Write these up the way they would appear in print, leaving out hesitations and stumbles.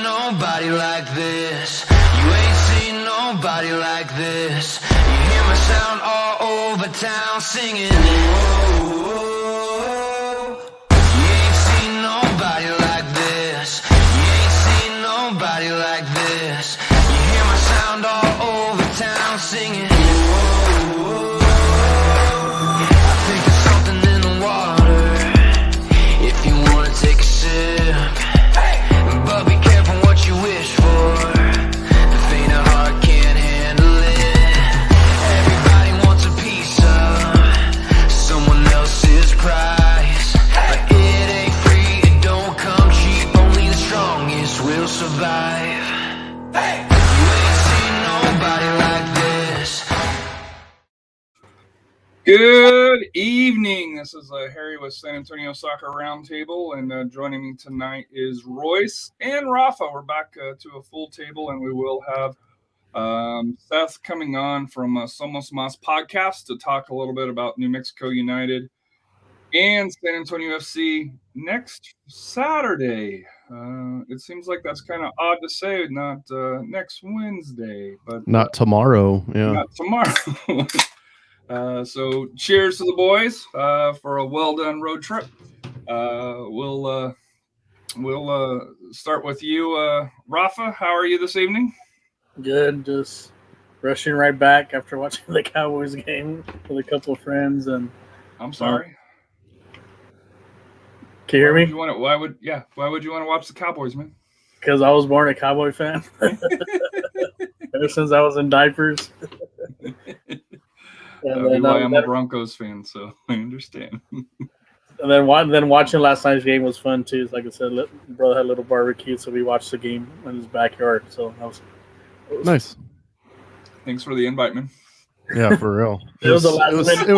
nobody like this. You ain't seen nobody like this. You hear my sound all over town singing. Whoa. You ain't seen nobody like this. You ain't seen nobody like this. You hear my sound all over town singing. Whoa. I think there's something in the water. If you wanna take a sip, but be careful what you wish for. The faint of heart can't handle it. Everybody wants a piece of someone else's prize, but it ain't free, it don't come cheap. Only the strongest will survive. You ain't seen nobody like this. Good evening. This is Harry with San Antonio Soccer Roundtable, and joining me tonight is Royce and Rafa. We're back to a full table, and we will have Seth coming on from Somos Mas podcast to talk a little bit about New Mexico United and San Antonio FC next Saturday. It seems like that's kind of odd to say, not next Wednesday, but not tomorrow. Yeah, not tomorrow. So cheers to the boys for a well done road trip. We'll start with you, Rafa. How are you this evening? Good, just rushing right back after watching the Cowboys game with a couple of friends. And I'm sorry. Can you hear me? Why would you want to watch the Cowboys, man? Because I was born a Cowboy fan. Ever since I was in diapers. And I'm a Broncos fan, so I understand. And then watching last night's game was fun too. Like I said, brother had a little barbecue, so we watched the game in his backyard. So that was nice. Thanks for the invite, man. Yeah, for real. It was the last minute.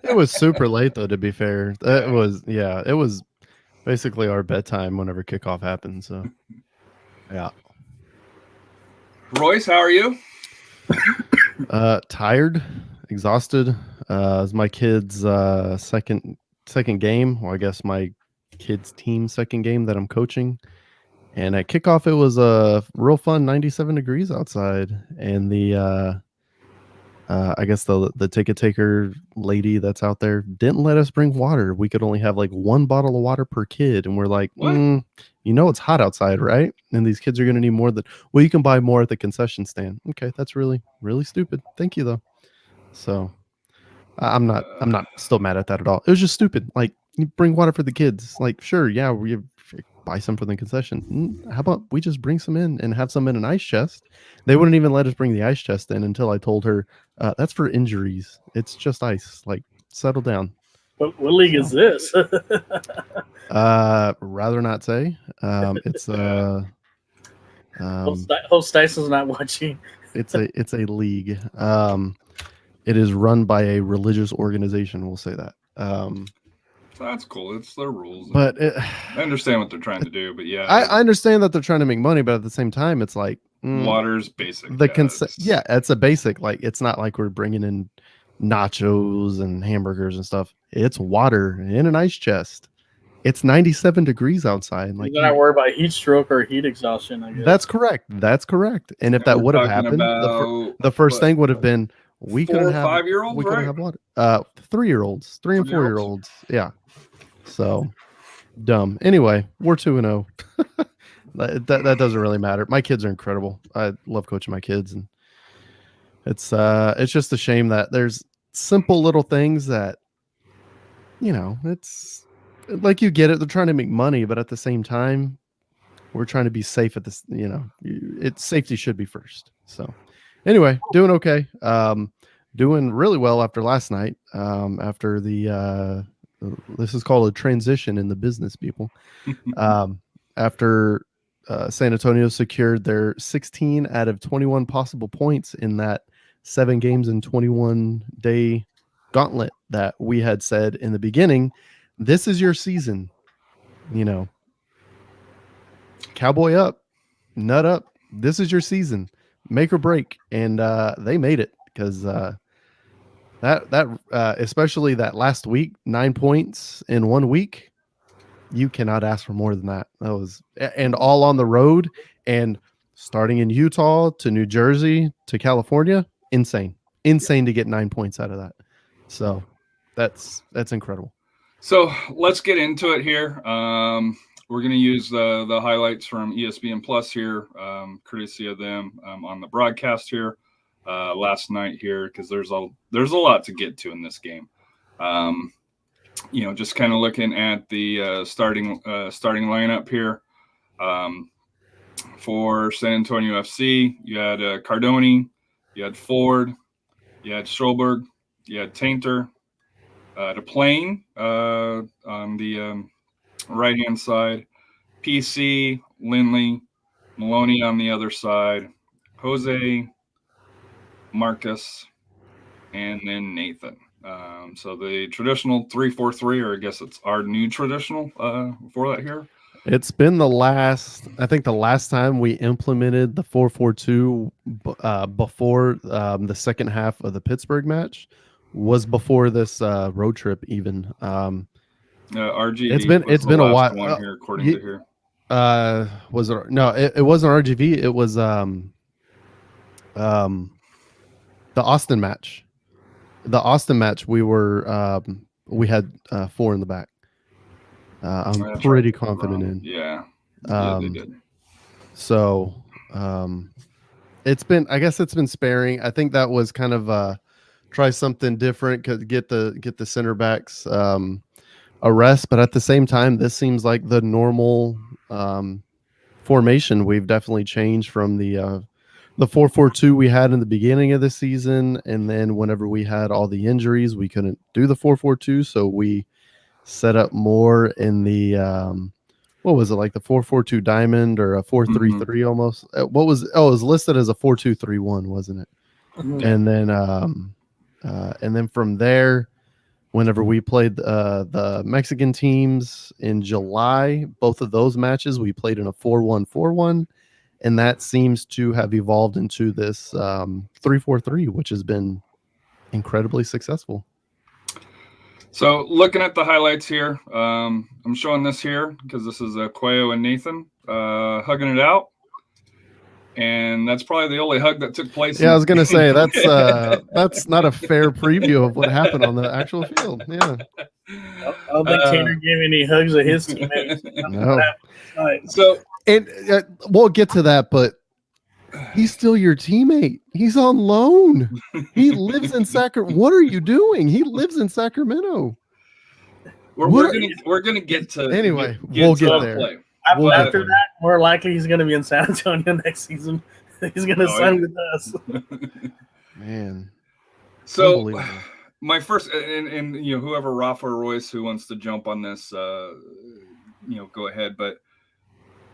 It was super late though. To be fair, it was basically our bedtime whenever kickoff happened. So yeah. Royce, how are you? Tired. Exhausted. It was my kid's second game, or I guess my kid's team second game that I'm coaching. And at kickoff, it was real fun, 97 degrees outside, and the I guess the ticket taker lady that's out there didn't let us bring water. We could only have like one bottle of water per kid, and we're like, it's hot outside, right? And these kids are going to need more than. Well, you can buy more at the concession stand. Okay, that's really really stupid. Thank you though. So I'm not still mad at that at all. It was just stupid. Like, you bring water for the kids. Like, sure, yeah, we buy some for the concession. How about we just bring some in and have some in an ice chest? They wouldn't even let us bring the ice chest in until I told her that's for injuries. It's just ice. Like, settle down. What league is this? Rather not say. It's hope Styson's not watching. It's a league. It is run by a religious organization. We'll say that. That's cool. It's their rules. But I understand what they're trying to do. But yeah, I understand that they're trying to make money, but at the same time, it's like water's basic. It's a basic. Like, it's not like we're bringing in nachos and hamburgers and stuff. It's water in an ice chest. It's 97 degrees outside. Like, you're not worried about heat stroke or heat exhaustion, I guess. That's correct. And if that would have happened, the first thing would have been, we couldn't have 5-year-olds. We couldn't have water. 3-year-olds, 3 and 4-year-olds. Yeah. So dumb. Anyway, we're 2-0. That doesn't really matter. My kids are incredible. I love coaching my kids, and it's just a shame that there's simple little things that, it's like, you get it. They're trying to make money, but at the same time, we're trying to be safe at this. Safety should be first. So. Anyway, doing okay. Doing really well after last night. After the this is called a transition in the business, people. After San Antonio secured their 16 out of 21 possible points in that 7 games in 21 day gauntlet that we had said in the beginning, this is your season. Cowboy up, nut up. This is your season. Make or break, and they made it, because that especially that last week, 9 points in 1 week, You cannot ask for more than that. That was, and all on the road, and starting in Utah to New Jersey to California, insane to get 9 points out of that. So that's incredible. So let's get into it here. We're going to use the highlights from ESPN Plus here, courtesy of them on the broadcast here last night here, because there's a lot to get to in this game. Just kind of looking at the starting lineup here for San Antonio FC. You had Cardoni, you had Ford, you had Schulberg, you had Tainter, DePlane on the right-hand side, PC, Lindley, Maloney on the other side, Jose, Marcus, and then Nathan. So the traditional 3-4-3, or I guess it's our new traditional for that here. It's been I think the last time we implemented the 4-4-2 before the second half of the Pittsburgh match was before this road trip even. RGV. It's been a while. One here, according to here. Was it? No, it wasn't RGV. It was the Austin match. The Austin match, we had 4 in the back. I'm pretty confident in. Yeah, they did. So I guess it's been sparing. I think that was kind of try something different, get the center backs a rest, but at the same time, this seems like the normal formation. We've definitely changed from the 4-4-2 we had in the beginning of the season, and then whenever we had all the injuries, we couldn't do the 4-4-2, so we set up more in the what was it, like the 4-4-2 diamond or a 4-3-3 almost? It was listed as a 4-2-3-1, wasn't it? Mm-hmm. And then from there, whenever we played the Mexican teams in July, both of those matches we played in a 4-1-4-1, and that seems to have evolved into this 3-4-3, which has been incredibly successful. So looking at the highlights here, I'm showing this here because this is Cuello and Nathan hugging it out. And that's probably the only hug that took place. Yeah, I was going to say, that's not a fair preview of what happened on the actual field. Yeah. I don't think Tanner gave any hugs of his teammates. No. So, and we'll get to that, but he's still your teammate. He's on loan. He lives in Sacramento. What are you doing? He lives in Sacramento. We're gonna get to anyway. We'll get there. Play. After that, more likely he's going to be in San Antonio next season. He's going to sign with us. Man. So my first, and whoever, Rafa or Royce, who wants to jump on this, go ahead. But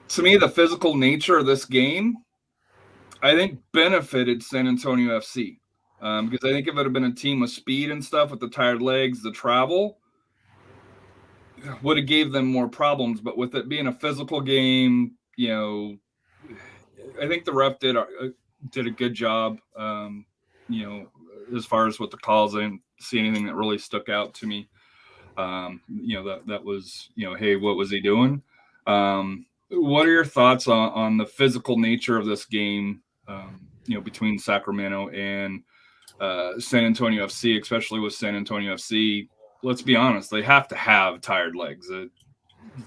to me, the physical nature of this game, I think, benefited San Antonio FC. Because I think if it had been a team with speed and stuff, with the tired legs, the travel, would have gave them more problems. But with it being a physical game, I think the ref did a good job. As far as what the calls, I didn't see anything that really stuck out to me. That was, hey, what was he doing? What are your thoughts on the physical nature of this game? Between Sacramento and San Antonio FC, especially with San Antonio FC. Let's be honest, they have to have tired legs.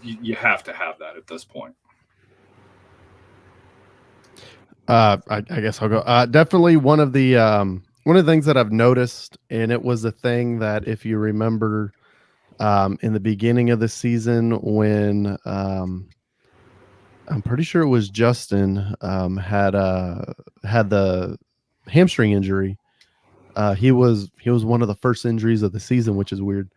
You have to have that at this point. I guess I'll go. Definitely one of the things that I've noticed, and it was a thing that, if you remember, in the beginning of the season when I'm pretty sure it was Justin had the hamstring injury. He was one of the first injuries of the season, which is weird.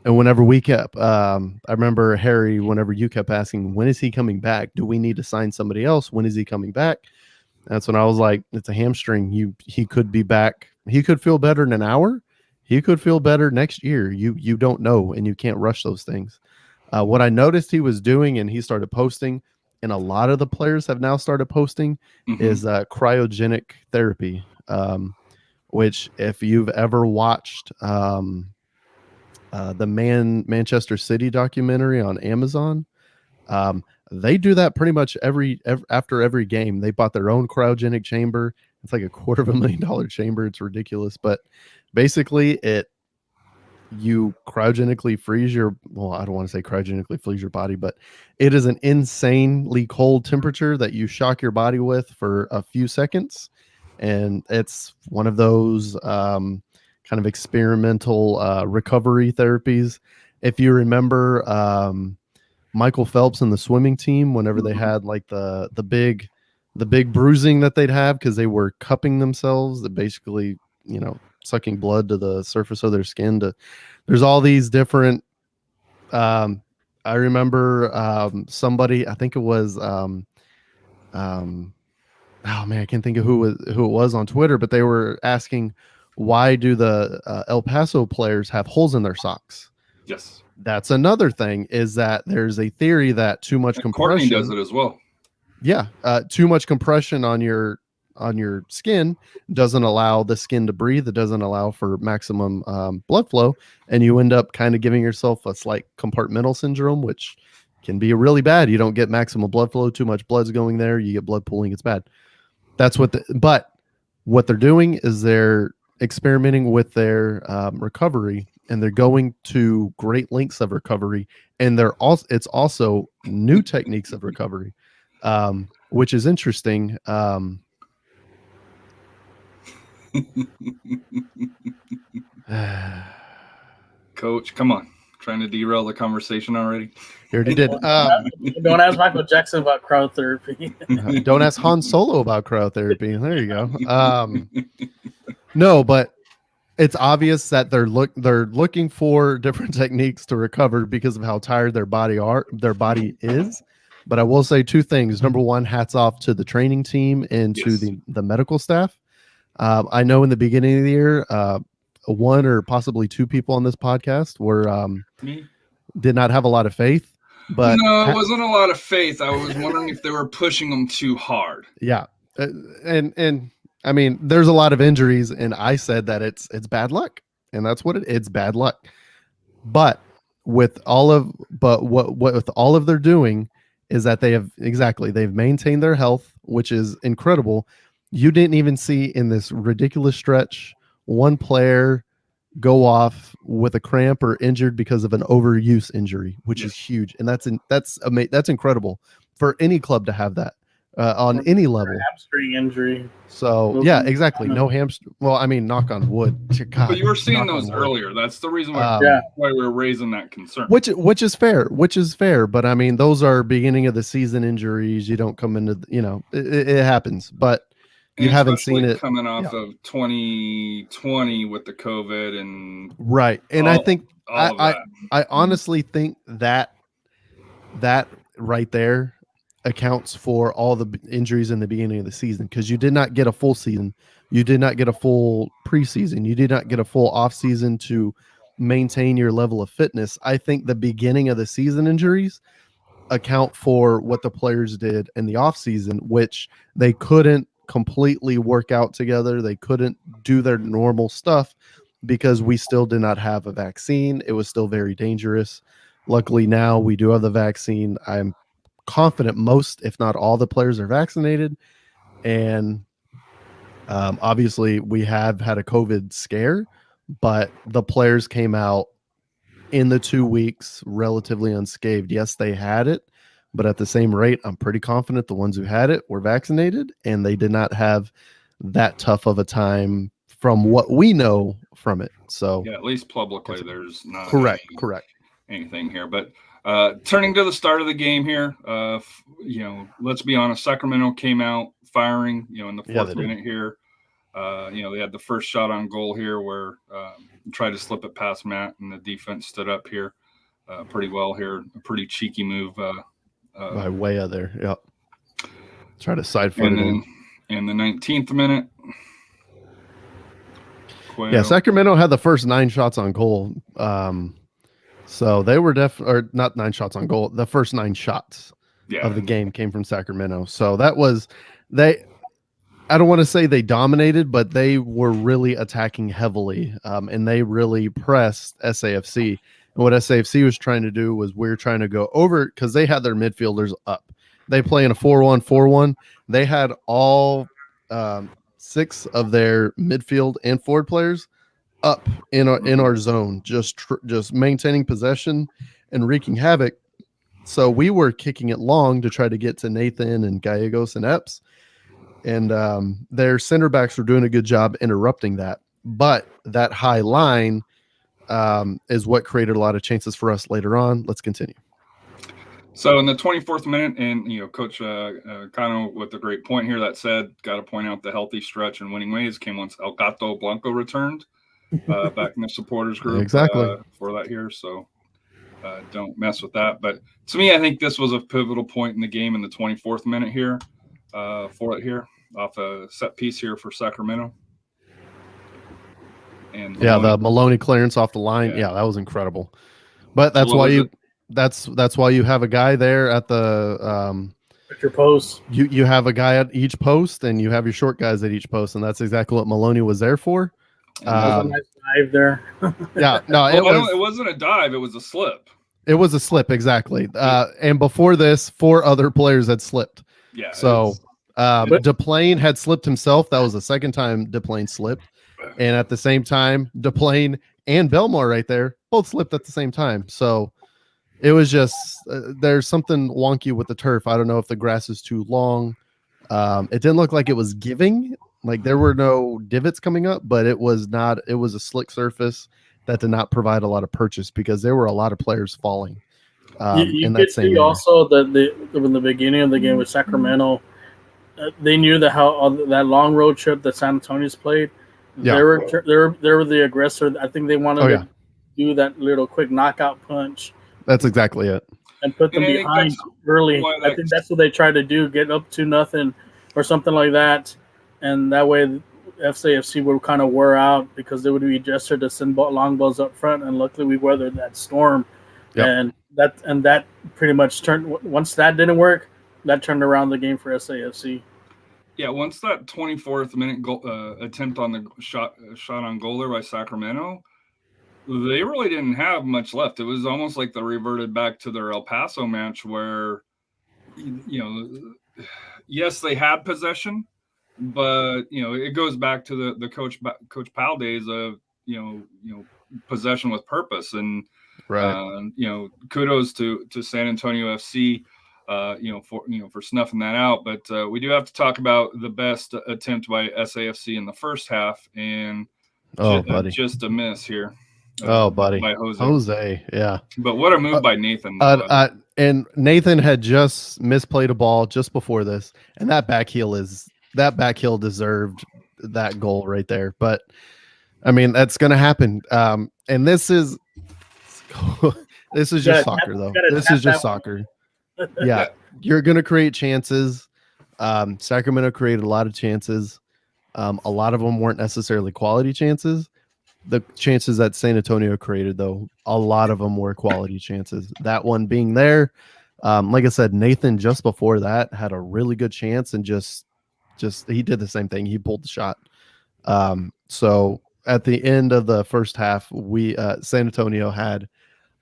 And whenever we kept, I remember, Harry, whenever you kept asking, when is he coming back? Do we need to sign somebody else? When is he coming back? That's when I was like, it's a hamstring. He could be back. He could feel better in an hour. He could feel better next year. You don't know, and you can't rush those things. What I noticed he was doing, and he started posting, and a lot of the players have now started posting, is cryogenic therapy. Which, if you've ever watched the Manchester City documentary on Amazon. They do that pretty much after every game. They bought their own cryogenic chamber. It's like $250,000 chamber. It's ridiculous, but basically you cryogenically freeze your, well, I don't want to say cryogenically freeze your body, but it is an insanely cold temperature that you shock your body with for a few seconds. And it's one of those kind of experimental recovery therapies. If you remember Michael Phelps and the swimming team, whenever they had like the big bruising that they'd have because they were cupping themselves, that basically, sucking blood to the surface of their skin. There's all these different. I remember somebody. I think it was. Oh man, I can't think of who it was on Twitter, but they were asking, why do the El Paso players have holes in their socks? Yes, that's another thing. Is that there's a theory that too much compression. Courtney does it as well. Yeah, too much compression on your skin doesn't allow the skin to breathe. It doesn't allow for maximum blood flow, and you end up kind of giving yourself a slight compartmental syndrome, which can be really bad. You don't get maximum blood flow, too much blood's going there, you get blood pooling, it's bad. That's but what they're doing is they're experimenting with their recovery, and they're going to great lengths of recovery, and it's also new techniques of recovery, which is interesting. Coach, come on. Trying to derail the conversation already. You already did. Don't ask Michael Jackson about cryotherapy. Don't ask Han Solo about cryotherapy. There you go. No, but it's obvious that they're looking for different techniques to recover because of how tired their body is. But I will say two things. Number one, hats off to the training team and to the medical staff. I know in the beginning of the year, one or possibly two people on this podcast did not have a lot of faith. But no, it wasn't a lot of faith. I was wondering if they were pushing them too hard. Yeah, and I mean, there's a lot of injuries, and I said that it's bad luck, and that's what it's bad luck. But with all of they're doing is that they've maintained their health, which is incredible. You didn't even see in this ridiculous stretch one player go off with a cramp or injured because of an overuse injury, which is huge, and that's incredible for any club to have that on any level. Hamstring injury. So yeah, exactly. No hamstring. Well, I mean, knock on wood. God, but you were seeing those earlier. That's the reason why we were raising that concern. Which is fair. But I mean, those are beginning of the season injuries. You don't come into it happens, but. You haven't seen it coming off of 2020 with the COVID and right. And I think I honestly think that right there accounts for all the injuries in the beginning of the season, because you did not get a full season. You did not get a full preseason. You did not get a full off season to maintain your level of fitness. I think the beginning of the season injuries account for what the players did in the off season, which they couldn't completely work out together. They couldn't do their normal stuff because we still did not have a vaccine. It was still very dangerous. Luckily now we do have the vaccine. I'm confident most, if not all, the players are vaccinated, and obviously we have had a COVID scare, but the players came out in the 2 weeks relatively unscathed. Yes, they had it, but at the same rate, I'm pretty confident the ones who had it were vaccinated, and they did not have that tough of a time from what we know from it. So yeah, at least publicly, there's not correct anything here. But turning to the start of the game here, let's be honest, Sacramento came out firing, in the fourth minute here. They had the first shot on goal here where tried to slip it past Matt, and the defense stood up here pretty well here. A pretty cheeky move. By way of there, yep. Try to side foot it in. In the 19th minute. Quail. Yeah, Sacramento had the first 9 shots on goal. So they were or not 9 shots on goal. The first 9 shots of the game came from Sacramento. So that was I don't want to say they dominated, but they were really attacking heavily, and they really pressed SAFC. And what SAFC was trying to do was we're trying to go over because they had their midfielders up. They play in a 4-1-4-1. They had all 6 of their midfield and forward players up in our zone, just maintaining possession and wreaking havoc. So we were kicking it long to try to get to Nathan and Gallegos and Epps. And their center backs were doing a good job interrupting that. But that high line is what created a lot of chances for us later on. Let's continue. So in the 24th minute, and Coach Cano with a great point here that said, got to point out the healthy stretch and winning ways came once El Gato Blanco returned back in the supporters group Exactly. for that here. So don't mess with that. But to me, I think this was a pivotal point in the game in the 24th minute here for it here off a set piece here for Sacramento. And the Maloney clearance off the line. Yeah, that was incredible. But that's why you have a guy there at the at your post. You have a guy at each post, and you have your short guys at each post, and that's exactly what Maloney was there for. It was a nice dive there. Yeah, no, it wasn't a dive; it was a slip. It was a slip, exactly. And before this, 4 other players had slipped. Yeah. So DePlane had slipped himself. That was the second time DePlane slipped. And at the same time, DePlane and Belmar right there both slipped at the same time. So it was just there's something wonky with the turf. I don't know if the grass is too long. It didn't look like it was giving. Like there were no divots coming up, but it was not. It was a slick surface that did not provide a lot of purchase because there were a lot of players falling. You could see also that in the beginning of the game with Sacramento, they knew that that long road trip that San Antonio's played. Yeah. They were the aggressor. I think they wanted to do that little quick knockout punch. That's exactly it. And put them behind early. I think that's what they tried to do, get up to nothing or something like that. And that way FCFC would kind of wear out because they would be gestured to send long balls up front. And luckily we weathered that storm. Yep. And that pretty much turned, once that didn't work, that turned around the game for SAFC. Yeah, once that 24th minute goal, attempt on the shot on goal there by Sacramento, they really didn't have much left. It was almost like they reverted back to their El Paso match where, yes, they had possession, but it goes back to the Coach Powell days of possession with purpose, and right. Kudos to San Antonio FC. For snuffing that out, but we do have to talk about the best attempt by SAFC in the first half, and just a miss here. Buddy, by Jose, yeah. But what a move by Nathan! And Nathan had just misplayed a ball just before this, and that back heel deserved that goal right there. But I mean, that's going to happen. And this is just soccer, though. This is just soccer. Yeah, you're going to create chances. Sacramento created a lot of chances. A lot of them weren't necessarily quality chances. The chances that San Antonio created, though, a lot of them were quality chances. That one being there, like I said, Nathan just before that had a really good chance and just he did the same thing. He pulled the shot. So at the end of the first half, San Antonio had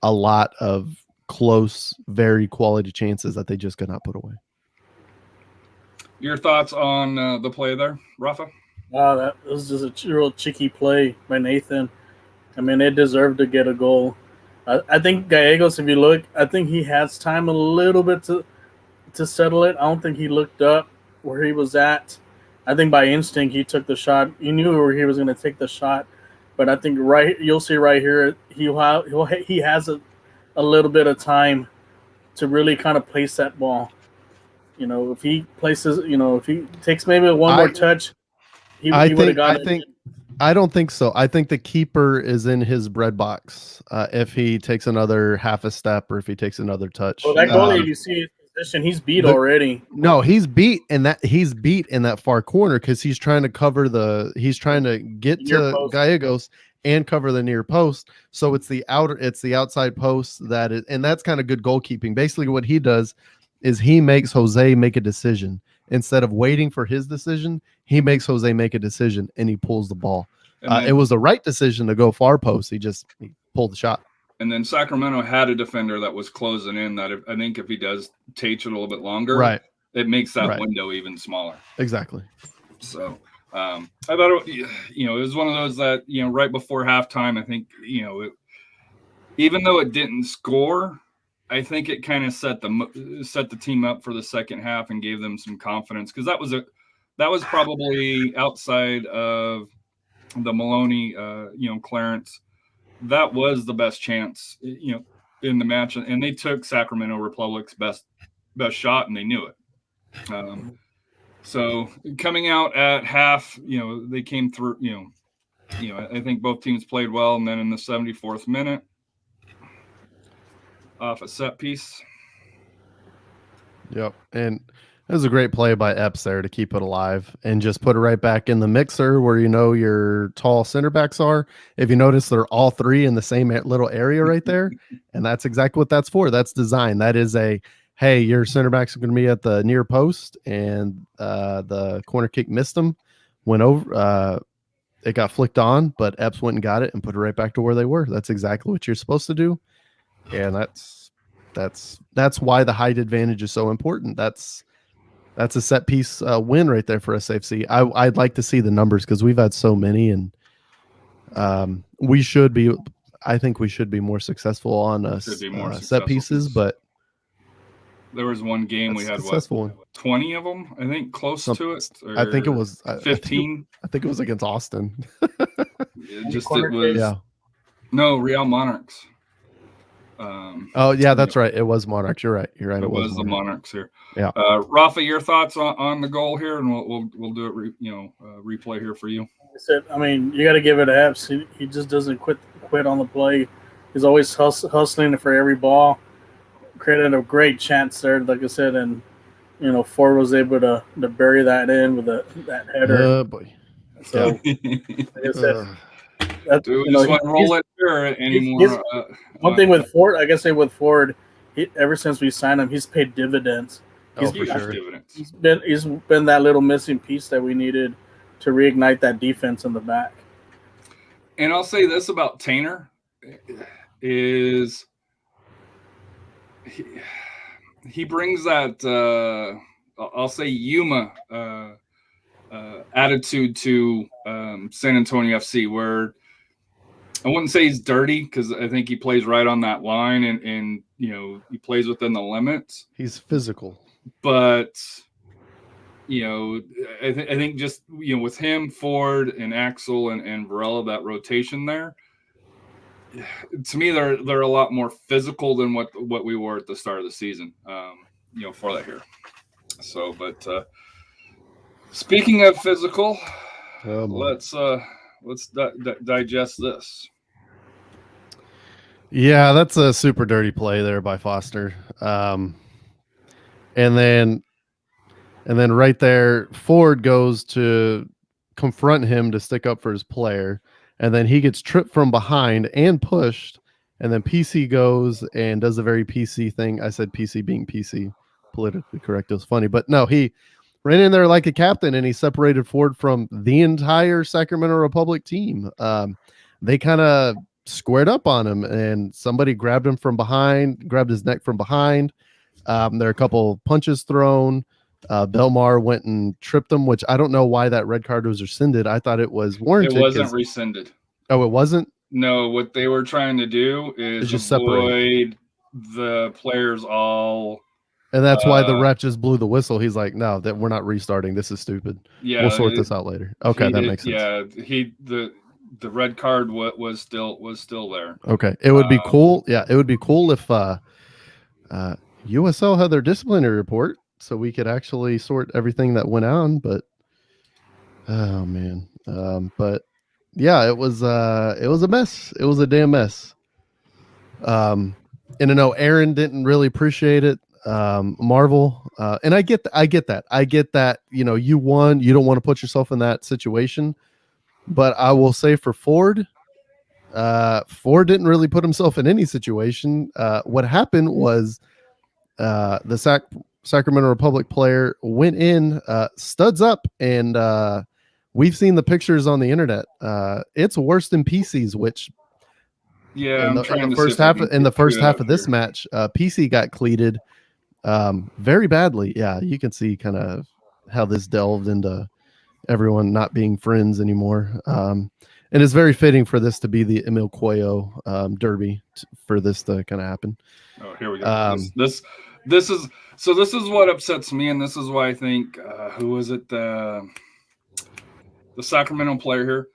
a lot of close, very quality chances that they just could not put away. Your thoughts on the play there, Rafa? That was just a real cheeky play by Nathan. I mean, it deserved to get a goal. I think Gallegos, if you look, I think he has time a little bit to settle it. I don't think he looked up where he was at. I think by instinct he took the shot. He knew where he was going to take the shot. But I think you'll see right here, he has a little bit of time to really kind of place that ball. If he places, if he takes maybe one more touch, he would have got it. I don't think so. I think the keeper is in his bread box. If he takes another half a step or if he takes another touch. Well, that goalie, you see his position, he's beat already. No, he's beat in that far corner because he's trying to he's trying to get to Gallegos and cover the near post. So it's the outside post and that's kind of good goalkeeping. Basically what he does is he makes Jose make a decision. Instead of waiting for his decision, he makes Jose make a decision and he pulls the ball. And It was the right decision to go far post. He pulled the shot. And then Sacramento had a defender that was closing in that I think if he does take it a little bit longer, Right, it makes that Right. window even smaller. exactly. So I thought, it was one of those that, right before halftime, I think, even though it didn't score, I think it kind of set the team up for the second half and gave them some confidence, because that was probably outside of the Maloney, Clarence. That was the best chance, in the match, and they took Sacramento Republic's best shot, and they knew it. So coming out at half, they came through. I think both teams played well, and then in the 74th minute, off a set piece. Yep, and it was a great play by Epps there to keep it alive and just put it right back in the mixer where your tall center backs are. If you notice, they're all three in the same little area right there, and that's exactly what that's for. That's design. That is hey, your center backs are going to be at the near post, and the corner kick missed them, went over. It got flicked on, but Epps went and got it and put it right back to where they were. That's exactly what you're supposed to do, and that's why the height advantage is so important. That's a set piece win right there for SFC. I'd like to see the numbers because we've had so many, and we should be. I think we should be more successful on set pieces. But there was one game we had 20 of them. I think close to it. I think it was 15. I think it was against Austin. No, Real Monarchs. That's right. It was Monarchs. You're right. It was the Monarchs here. Yeah. Rafa, your thoughts on the goal here, and we'll do it. Replay here for you. I mean, you got to give it to Epps. He just doesn't quit on the play. He's always hustling for every ball. Created a great chance there, like I said, and Ford was able to bury that in with that header. Oh boy. So, like I said. Just want to roll it here anymore. One thing with Ford, I gotta say with Ford, ever since we signed him, he's paid dividends. For sure. He's been that little missing piece that we needed to reignite that defense in the back. And I'll say this about Tainer is he brings that I'll say Yuma attitude to San Antonio FC, where I wouldn't say he's dirty, because I think he plays right on that line, and he plays within the limits. He's physical, but I think just with him, Ford, and Axel, and Varela, that rotation there, to me they're a lot more physical than what we were at the start of the season. For that here. So, but speaking of physical, let's digest this. Yeah, that's a super dirty play there by Foster. And then right there, Ford goes to confront him to stick up for his player, and then he gets tripped from behind and pushed, and then PC goes and does a very PC thing. I said PC being PC, politically correct. It was funny, but no, he ran in there like a captain, and he separated Ford from the entire Sacramento Republic team. They kind of squared up on him, and somebody grabbed him from behind, grabbed his neck from behind. There are a couple punches thrown. Belmar went and tripped him, which I don't know why that red card was rescinded. I thought it was warranted. It wasn't rescinded. Oh, it wasn't? No, what they were trying to do is just avoid the players all. And that's why the ref just blew the whistle. He's like, no, that we're not restarting. This is stupid. Yeah, we'll sort this out later. Okay, that makes sense. Yeah, the red card was still there. Okay, it would be cool. Yeah, it would be cool if USL had their disciplinary report, so we could actually sort everything that went on. But oh man, but yeah, it was a mess. It was a damn mess. And I know Aaron didn't really appreciate it. Marvel, and I get that. You won. You don't want to put yourself in that situation. But I will say for Ford, Ford didn't really put himself in any situation. What happened was the Sacramento Republic player went in, studs up, and we've seen the pictures on the internet. It's worse than PC's, which Yeah, in I'm the trying to first see if I half can in the figure first it half out of this here. match, PC got cleated very badly. Yeah, you can see kind of how this delved into everyone not being friends anymore. And it's very fitting for this to be the Emil Cuello derby for this to kind of happen. Oh, here we go. This is what upsets me, and this is why I think who was it? The Sacramento player here.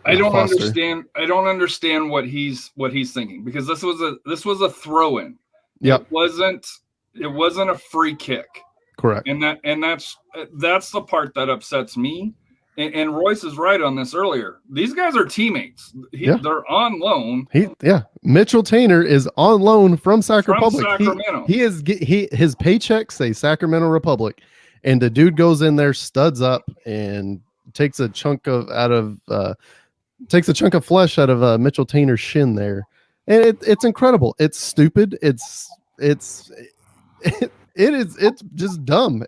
I don't understand. I don't understand what he's thinking, because this was a throw-in. Yep. It wasn't a free kick. Correct. And that's the part that upsets me. And Royce is right on this earlier. These guys are teammates. They're on loan. Mitchell Tainer is on loan from Sacramento. Sacramento. His paycheck say Sacramento Republic, and the dude goes in there, studs up, and takes a chunk of flesh out of Mitchell Tainer's shin there, and it's incredible. It's stupid. It's just dumb.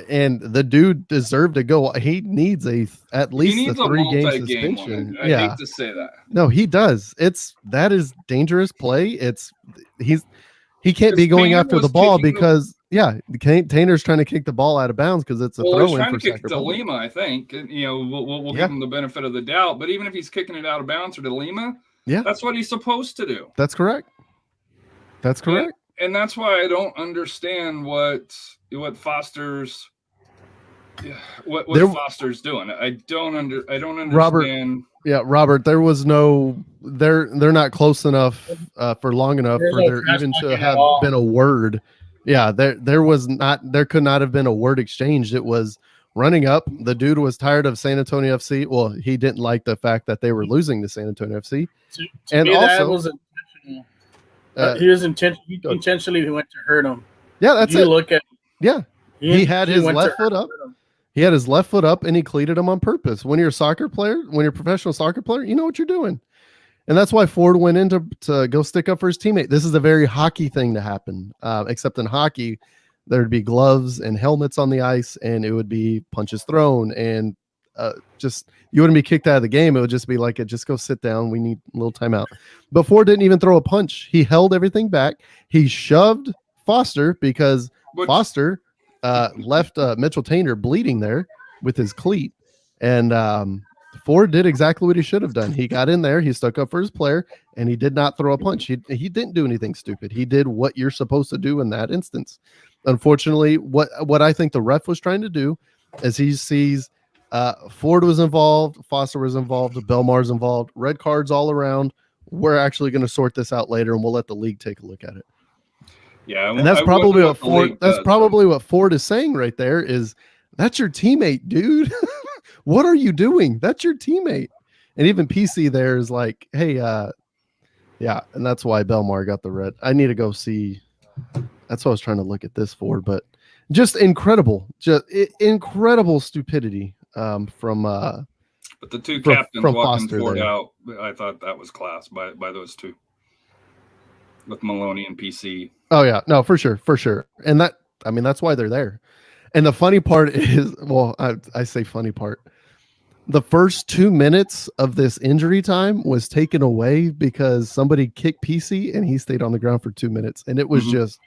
And the dude deserved to go. He needs at least a 3-game suspension. I hate to say that. No, he does. That is dangerous play. He can't be going after the ball because Tainer's trying to kick the ball out of bounds because it's a throw-in for Sacramento. He's trying to kick it to Lima, I think. We'll give him the benefit of the doubt. But even if he's kicking it out of bounds or to Lima, that's what he's supposed to do. That's correct. And that's why I don't understand what Foster's Foster's doing. I don't understand. Robert, there was no they're not close enough for long enough for there even to have been a word. Yeah, there could not have been a word exchanged. It was running up. The dude was tired of San Antonio FC. Well, he didn't like the fact that they were losing to San Antonio FC. To me, also, that was intentional. He was intentionally went to hurt him. Yeah, that's it. Look at he had his left foot up. He had his left foot up and he cleated him on purpose. When you're a soccer player, when you're a professional soccer player, you know what you're doing. And that's why Ford went in to go stick up for his teammate. This is a very hockey thing to happen. Except in hockey, there'd be gloves and helmets on the ice, and it would be punches thrown, and just you wouldn't be kicked out of the game. It would just be like, just go sit down. We need a little timeout. But Ford didn't even throw a punch. He held everything back. He shoved Foster because Foster left Mitchell Tainer bleeding there with his cleat. And Ford did exactly what he should have done. He got in there, he stuck up for his player, and he did not throw a punch. He didn't do anything stupid. He did what you're supposed to do in that instance. Unfortunately, what I think the ref was trying to do is he sees Ford was involved, Foster was involved, Belmar's involved, red cards all around. We're actually going to sort this out later, and we'll let the league take a look at it. Yeah, and that's probably what Ford. That's probably what Ford is saying right there. Is that's your teammate, dude? What are you doing? That's your teammate. And even PC there is like, hey, yeah, and that's why Belmar got the red. I need to go see. That's what I was trying to look at this for, but just incredible stupidity from. But the two captains from walking Foster Ford there. out, I thought that was class by those two, with Maloney and PC. Oh yeah, no, for sure, and that's why they're there. And the funny part is, well, I say funny part. The first 2 minutes of this injury time was taken away because somebody kicked PC and he stayed on the ground for 2 minutes, and it was just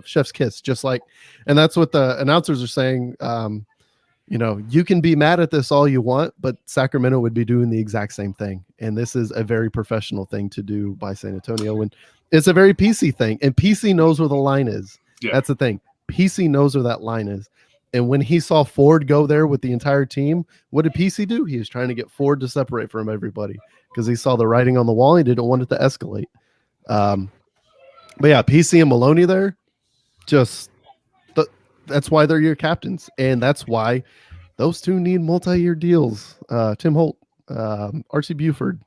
chef's kiss, just like. And that's what the announcers are saying. You can be mad at this all you want, but Sacramento would be doing the exact same thing. And this is a very professional thing to do by San Antonio. And it's a very PC thing. And PC knows where the line is. Yeah. That's the thing. PC knows where that line is. And when he saw Ford go there with the entire team, what did PC do? He was trying to get Ford to separate from everybody because he saw the writing on the wall. He didn't want it to escalate. But yeah, PC and Maloney there, that's why they're your captains. And that's why those two need multi-year deals. Tim Holt, RC Buford,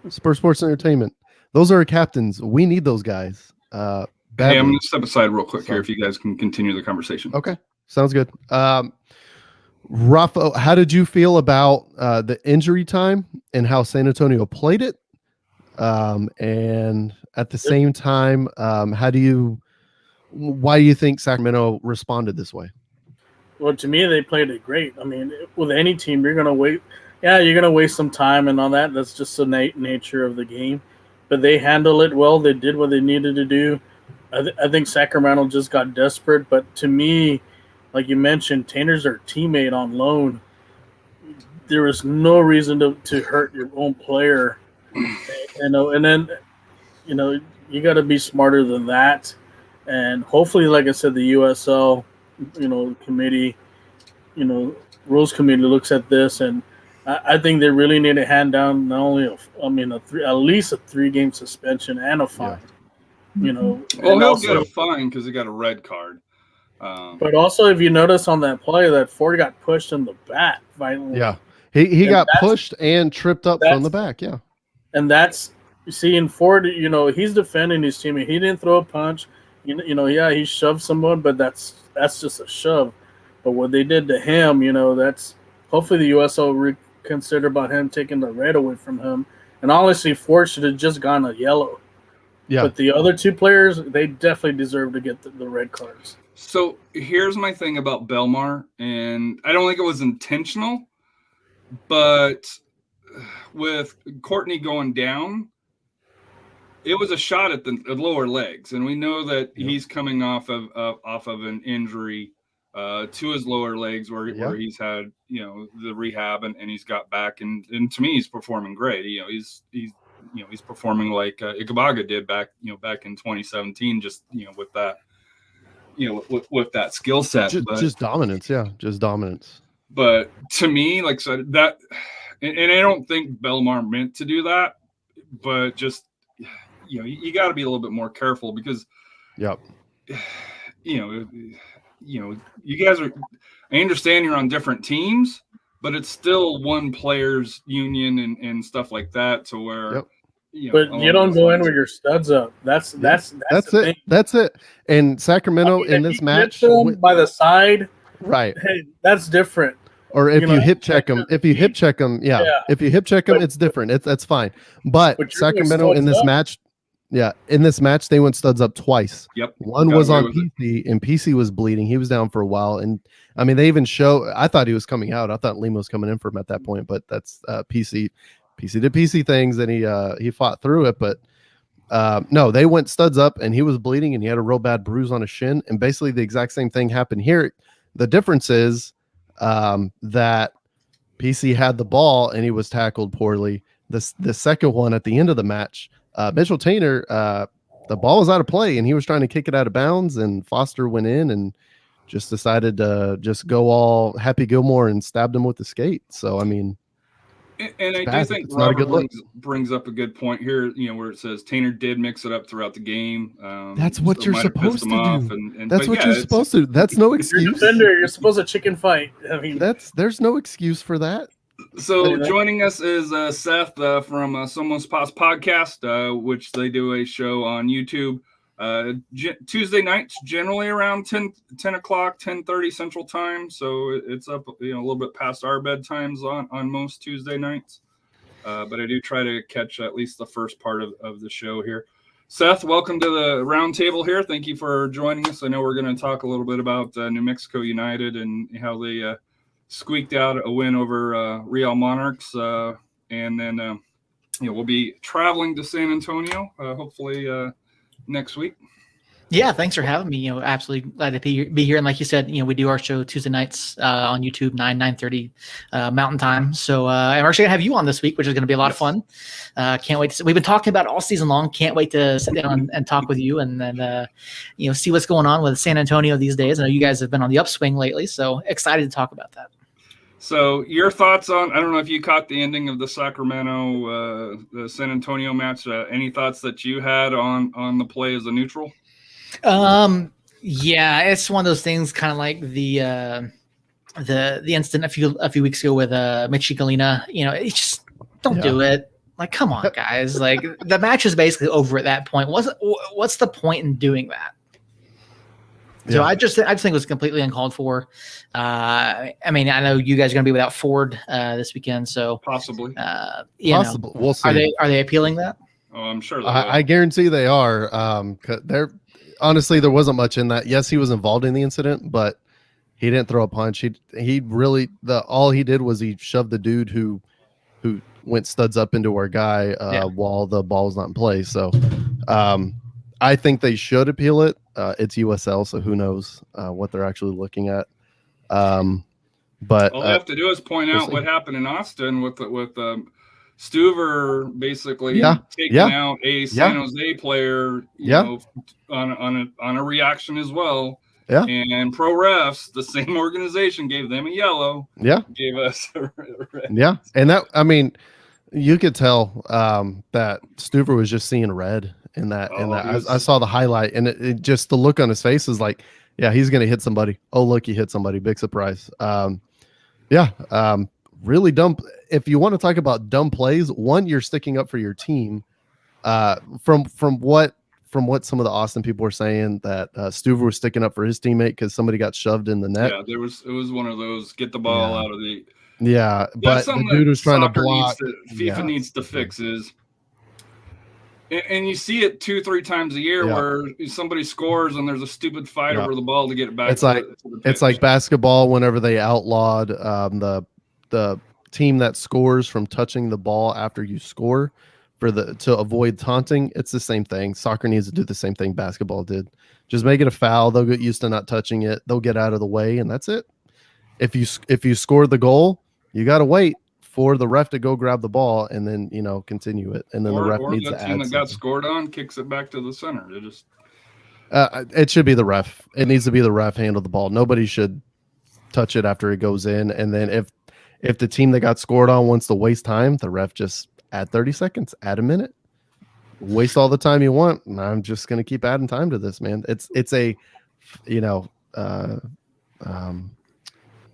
Spur Sports Entertainment. Those are our captains. We need those guys. Hey, I'm going to step aside real quick here if you guys can continue the conversation. Okay. Sounds good. Rafa, how did you feel about the injury time and how San Antonio played it? And at the same time, why do you think Sacramento responded this way? Well, to me, they played it great. I mean, with any team, you're gonna wait. Yeah, you're gonna waste some time and all that. That's just the nature of the game. But they handled it well. They did what they needed to do. I think Sacramento just got desperate. But to me, like you mentioned, Tanner's their teammate on loan. There was no reason to hurt your own player. And then you got to be smarter than that. And hopefully, like I said, the USL, committee, rules committee looks at this, and I think they really need to hand down not only at least a 3-game suspension and a fine. Well, he'll get a fine because he got a red card. But also, if you notice on that play, that Ford got pushed in the back violently. Yeah, he got pushed and tripped up from the back. Yeah, and that's seeing Ford. He's defending his teammate. He didn't throw a punch. He shoved someone, but that's just a shove. But what they did to him, that's hopefully the USL reconsider about him taking the red away from him. And honestly, Ford should have just gone a yellow. Yeah. But the other 2 players, they definitely deserve to get the red cards. So here's my thing about Belmar, and I don't think it was intentional, but with Courtney going down, it was a shot at the lower legs, and we know that he's coming off of an injury to his lower legs where he's had the rehab and he's got back, and to me he's performing great. He's performing like Ikabaga did back in 2017, just with that with that skill set, just dominance. Just dominance. But to me, like so that, and I don't think Belmar meant to do that, but just you got to be a little bit more careful because you guys are, I understand you're on different teams, but it's still one players union and stuff like that, to where but you don't go in with your studs up. That's it. That's it. And Sacramento in this match by the side, right? Hey, that's different. Or if you hip check them, if you hip check them, if you hip check them, it's different. That's fine. But Sacramento in this match. Yeah, in this match, they went studs up twice. Yep. One was on PC, and PC was bleeding. He was down for a while. And, I mean, they even show – I thought he was coming out. I thought Lima was coming in for him at that point, but that's PC. PC did PC things, and he fought through it. But, no, they went studs up, and he was bleeding, and he had a real bad bruise on his shin. And basically the exact same thing happened here. The difference is that PC had the ball, and he was tackled poorly. The second one at the end of the match – Mitchell Tainer, the ball was out of play, and he was trying to kick it out of bounds, and Foster went in and just decided to just go all Happy Gilmore and stabbed him with the skate. So, I mean, and I do think Robert brings up a good point here, where it says Tainer did mix it up throughout the game. That's what you're supposed to do. That's what you're supposed to do. That's no excuse. You're supposed to chicken fight. I mean, there's no excuse for that. So joining us is Seth from Somos Mas podcast, which they do a show on YouTube Tuesday nights, generally around 10 o'clock, 10:30 Central Time. So it's up a little bit past our bedtimes on most Tuesday nights. But I do try to catch at least the first part of the show here. Seth, welcome to the RoundTable here. Thank you for joining us. I know we're going to talk a little bit about New Mexico United and how they squeaked out a win over Real Monarchs, and then we'll be traveling to San Antonio hopefully next week. Yeah, thanks for having me. Absolutely glad to be here. And like you said, we do our show Tuesday nights on YouTube, 9:30 Mountain Time. So I'm actually gonna have you on this week, which is gonna be a lot of fun. Can't wait to. We've been talking about it all season long. Can't wait to sit down and talk with you, and then see what's going on with San Antonio these days. I know you guys have been on the upswing lately, so excited to talk about that. So your thoughts on, I don't know if you caught the ending of the Sacramento, the San Antonio match. Any thoughts that you had on the play as a neutral? Yeah, it's one of those things, kind of like the incident a few weeks ago with Mitchie Galina. It's just don't do it. Like, come on, guys. Like, the match is basically over at that point. What's the point in doing that? So I just think it was completely uncalled for. I mean, I know you guys are going to be without Ford this weekend, so possibly. Possible. We'll see. Are they appealing that? Oh, I'm sure. I guarantee they are. honestly, there wasn't much in that. Yes, he was involved in the incident, but he didn't throw a punch. He really all he did was he shoved the dude who went studs up into our guy while the ball was not in play. So I think they should appeal it. It's USL, so who knows what they're actually looking at. But all they have to do is point out what happened in Austin with Stuver basically taking out a San Jose player, you know, on a reaction as well. Yeah. And pro refs, the same organization, gave them a yellow. Yeah. Gave us a red. Yeah. And that, I mean, you could tell that Stuver was just seeing red in that. I saw the highlight, and it just, the look on his face is like, yeah, he's going to hit somebody. Oh, look, he hit somebody. Big surprise. Really dumb. If you want to talk about dumb plays, one, you're sticking up for your team. From what some of the Austin people were saying, that Stuver was sticking up for his teammate because somebody got shoved in the net. Yeah, it was one of those get the ball out of the. Yeah, but the dude was trying to block. FIFA needs to fix is. And you see it 2-3 times a year where somebody scores and there's a stupid fight over the ball to get it back. It's like basketball whenever they outlawed the team that scores from touching the ball after you score to avoid taunting. It's the same thing. Soccer needs to do the same thing basketball did. Just make it a foul. They'll get used to not touching it. They'll get out of the way, and that's it. If you score the goal, you got to wait for the ref to go grab the ball and then, you know, continue it. And then the ref needs to add something. Got scored on, kicks it back to the center. It should be the ref. It needs to be the ref handle the ball. Nobody should touch it after it goes in. And then if the team that got scored on wants to waste time, the ref just add 30 seconds, add a minute, waste all the time you want. And I'm just going to keep adding time to this, man. It's a, you know,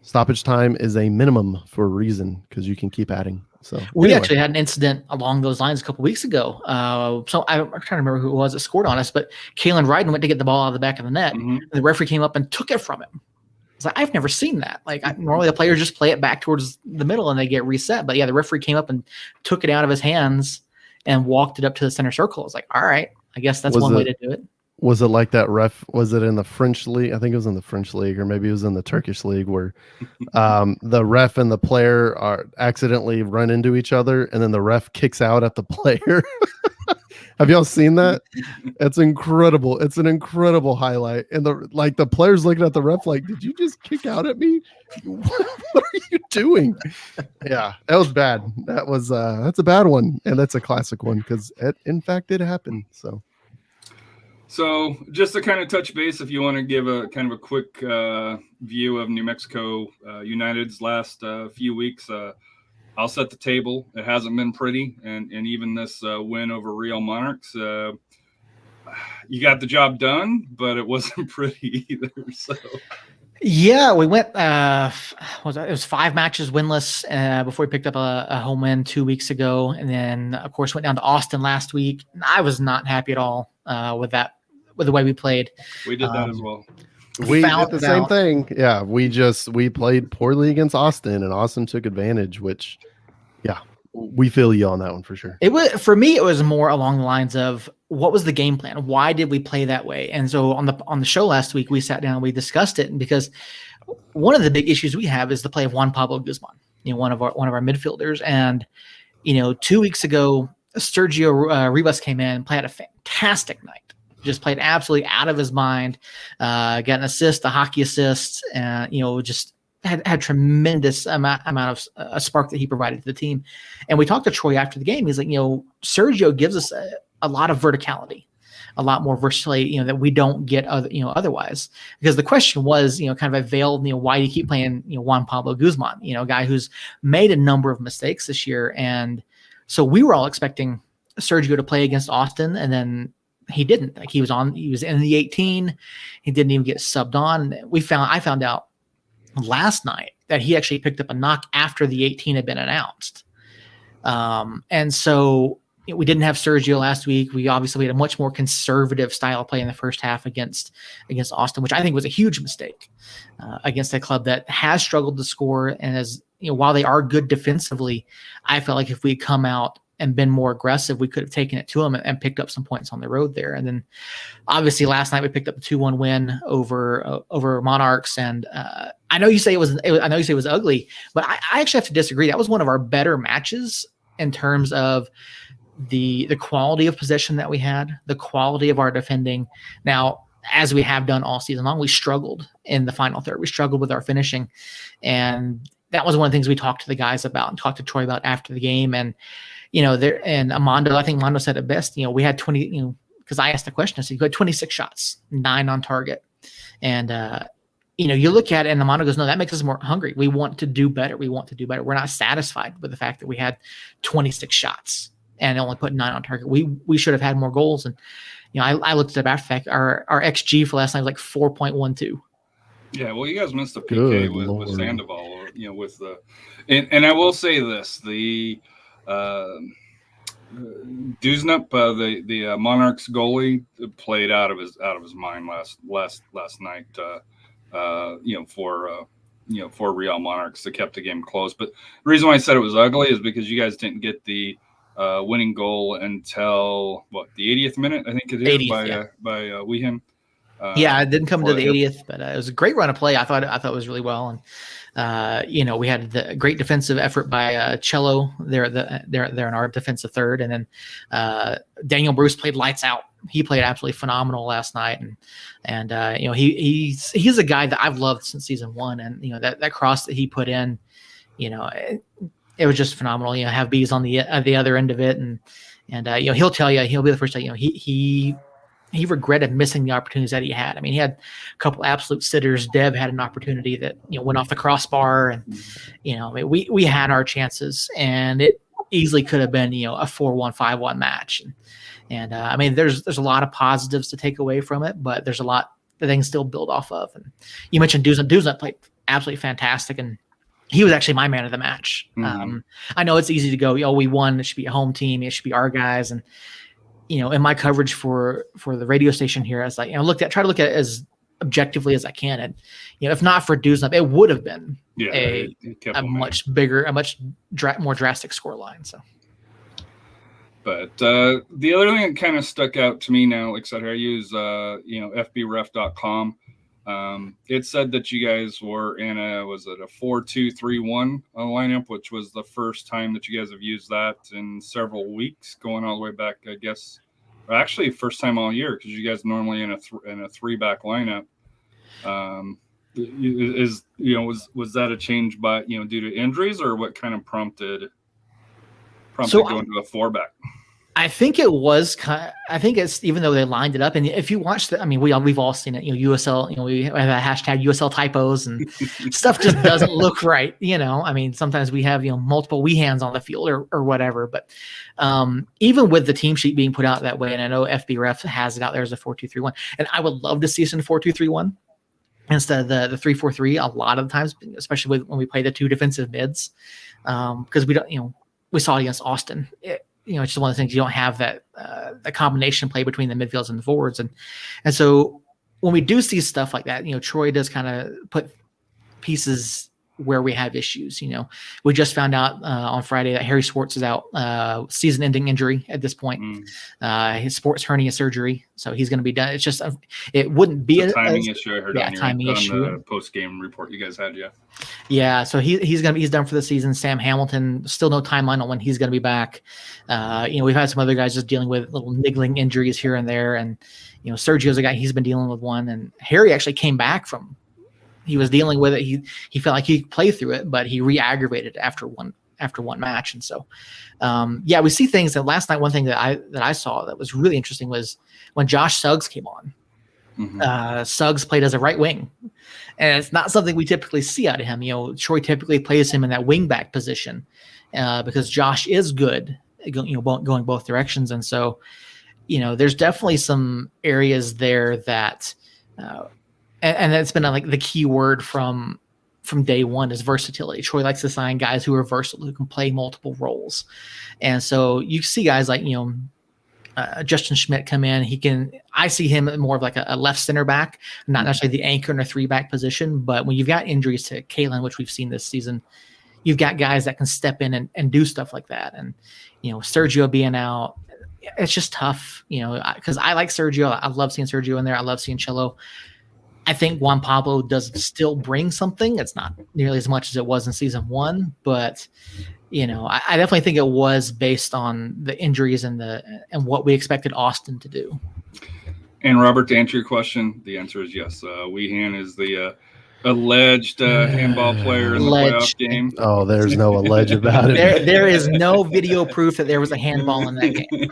stoppage time is a minimum for a reason, because you can keep adding. So we actually had an incident along those lines a couple weeks ago. So I'm trying to remember who it was that scored on us, but Kalen Ryden went to get the ball out of the back of the net. And the referee came up and took it from him. It's like, I've never seen that. Like, normally the players just play it back towards the middle and they get reset. But yeah, the referee came up and took it out of his hands and walked it up to the center circle. I was like, all right, I guess that's one way to do it. Was it like that ref? Was it in the French league? I think it was in the French league, or maybe it was in the Turkish league, where the ref and the player are accidentally run into each other, and then the ref kicks out at the player. Have y'all seen that? It's incredible. It's an incredible highlight. And the player's looking at the ref like, did you just kick out at me? What are you doing? Yeah, that was bad. That's a bad one. And that's a classic one, because in fact it happened. So just to kind of touch base, if you want to give a kind of a quick view of New Mexico United's last few weeks, I'll set the table. It hasn't been pretty, and even this win over Real Monarchs, you got the job done, but it wasn't pretty either. So yeah, we went. It was 5 matches winless before we picked up a home win 2 weeks ago, and then of course went down to Austin last week. I was not happy at all with the way we played. We did that as well. We did the same thing. Yeah, we played poorly against Austin, and Austin took advantage, which, yeah, we feel you on that one for sure. It was, for me, it was more along the lines of, what was the game plan? Why did we play that way? And so on the show last week, we sat down and we discussed it, and because one of the big issues we have is the play of Juan Pablo Guzman, one of our midfielders. And 2 weeks ago, Sergio Rivas came in and played a fantastic night. Just played absolutely out of his mind, got an assist, a hockey assist, and just had tremendous amount of a spark that he provided to the team. And we talked to Troy after the game. He's like, Sergio gives us a lot of verticality, a lot more versatility, that we don't get otherwise. Because the question was, kind of a veiled, why do you keep playing, Juan Pablo Guzman, a guy who's made a number of mistakes this year. And so we were all expecting Sergio to play against Austin, and then he didn't. Like, he was in the 18. He didn't even get subbed on. I found out last night that he actually picked up a knock after the 18 had been announced. And so we didn't have Sergio last week. We obviously had a much more conservative style of play in the first half against Austin, which I think was a huge mistake against a club that has struggled to score. And while they are good defensively, I felt like if we come out been more aggressive, we could have taken it to them and picked up some points on the road there. And then obviously last night we picked up a 2-1 win over Monarchs. And I know you say it was ugly, but I actually have to disagree. That was one of our better matches in terms of the quality of possession that we had, the quality of our defending. Now, as we have done all season long, we struggled in the final third. We struggled with our finishing. And that was one of the things we talked to the guys about and talked to Troy about after the game. And, and Armando, I think Armando said it best, we had 20, because I asked the question, I said, you had 26 shots, 9 on target. And, you look at it and Armando goes, no, that makes us more hungry. We want to do better. We're not satisfied with the fact that we had 26 shots and only put 9 on target. We should have had more goals. And, I looked at it after the fact. Our XG for last night was like 4.12. Yeah, well, you guys missed the PK with Sandoval, with the, and I will say this: the Duznup, the Monarchs goalie, played out of his mind last night. For Real Monarchs that kept the game close. But the reason why I said it was ugly is because you guys didn't get the winning goal until the 80th minute, I think it is, 80th, by Weehan. It didn't come to the 80th, but it was a great run of play. I thought it was really well, and we had the great defensive effort by Cello. They're in our defensive third, and then Daniel Bruce played lights out. He played absolutely phenomenal last night, and he's a guy that I've loved since season 1, and that cross that he put in, it was just phenomenal. Have Bees on the other end of it, and he'll tell you, he'll be the first to he regretted missing the opportunities that he had. I mean, he had a couple absolute sitters. Deb had an opportunity that went off the crossbar, and we had our chances, and it easily could have been a 4-1, 5-1 match. And I mean, there's a lot of positives to take away from it, but there's a lot that they can still build off of. And you mentioned Duznup. Duznup played absolutely fantastic, and he was actually my man of the match. Mm-hmm. I know it's easy to go, we won. It should be a home team. It should be our guys. And in my coverage for the radio station here, I was like, try to look at it as objectively as I can. And if not for Duznup, it would have been a much bigger, more drastic scoreline. So. But the other thing that kind of stuck out to me now, like I said, I use fbref.com. It said that you guys were in a 4-2-3-1 lineup, which was the first time that you guys have used that in several weeks, going all the way back, I guess. Or actually, first time all year, because you guys normally in a 3-back lineup. Was that a change by due to injuries, or what kind of prompted going to a 4-back? I think it was I think it's, even though they lined it up, and if you watch we've all seen it, USL, we have a hashtag USL typos and stuff just doesn't look right. I mean, sometimes we have, multiple wee hands on the field or whatever, but even with the team sheet being put out that way, and I know FBref has it out there as a 4-2-3-1, and I would love to see us in 4-2-3-1 instead of the 3-4-3 a lot of the times, especially when we play the 2 defensive mids, because we don't, we saw it against Austin. It's just one of the things, you don't have that the combination play between the midfields and the forwards, and so when we do see stuff like that, Troy does kind of put pieces where we have issues. We just found out on Friday that Harry Schwartz is out, season-ending injury at this point. His sports hernia surgery, so he's going to be done. It's just it wouldn't be a timing issue. I heard on the post-game report you guys had. Yeah. So he's done for the season. Sam Hamilton, still no timeline on when he's going to be back. We've had some other guys just dealing with little niggling injuries here and there, and Sergio's a guy, he's been dealing with one, and Harry actually came back from. He was dealing with it. He felt like he could play through it, but he re-aggravated after one match. And so, we see things that last night. One thing that I saw that was really interesting was when Josh Suggs came on. Mm-hmm. Suggs played as a right wing, and it's not something we typically see out of him. Troy typically plays him in that wing back position because Josh is good, going both directions. And so, there's definitely some areas there that. And that's been like the key word from day one is versatility. Troy likes to sign guys who are versatile, who can play multiple roles. And so you see guys like, Justin Schmidt come in. I see him more of like a left center back, not necessarily the anchor in a 3-back position. But when you've got injuries to Kalen, which we've seen this season, you've got guys that can step in and do stuff like that. And, Sergio being out, it's just tough, because I like Sergio. I love seeing Sergio in there. I love seeing Cello. I think Juan Pablo does still bring something. It's not nearly as much as it was in season 1, but I definitely think it was based on the injuries and what we expected Austin to do. And Robert, to answer your question, the answer is yes. Weehan is the alleged handball player in the playoff game. Oh, there's no alleged about it. There is no video proof that there was a handball in that game,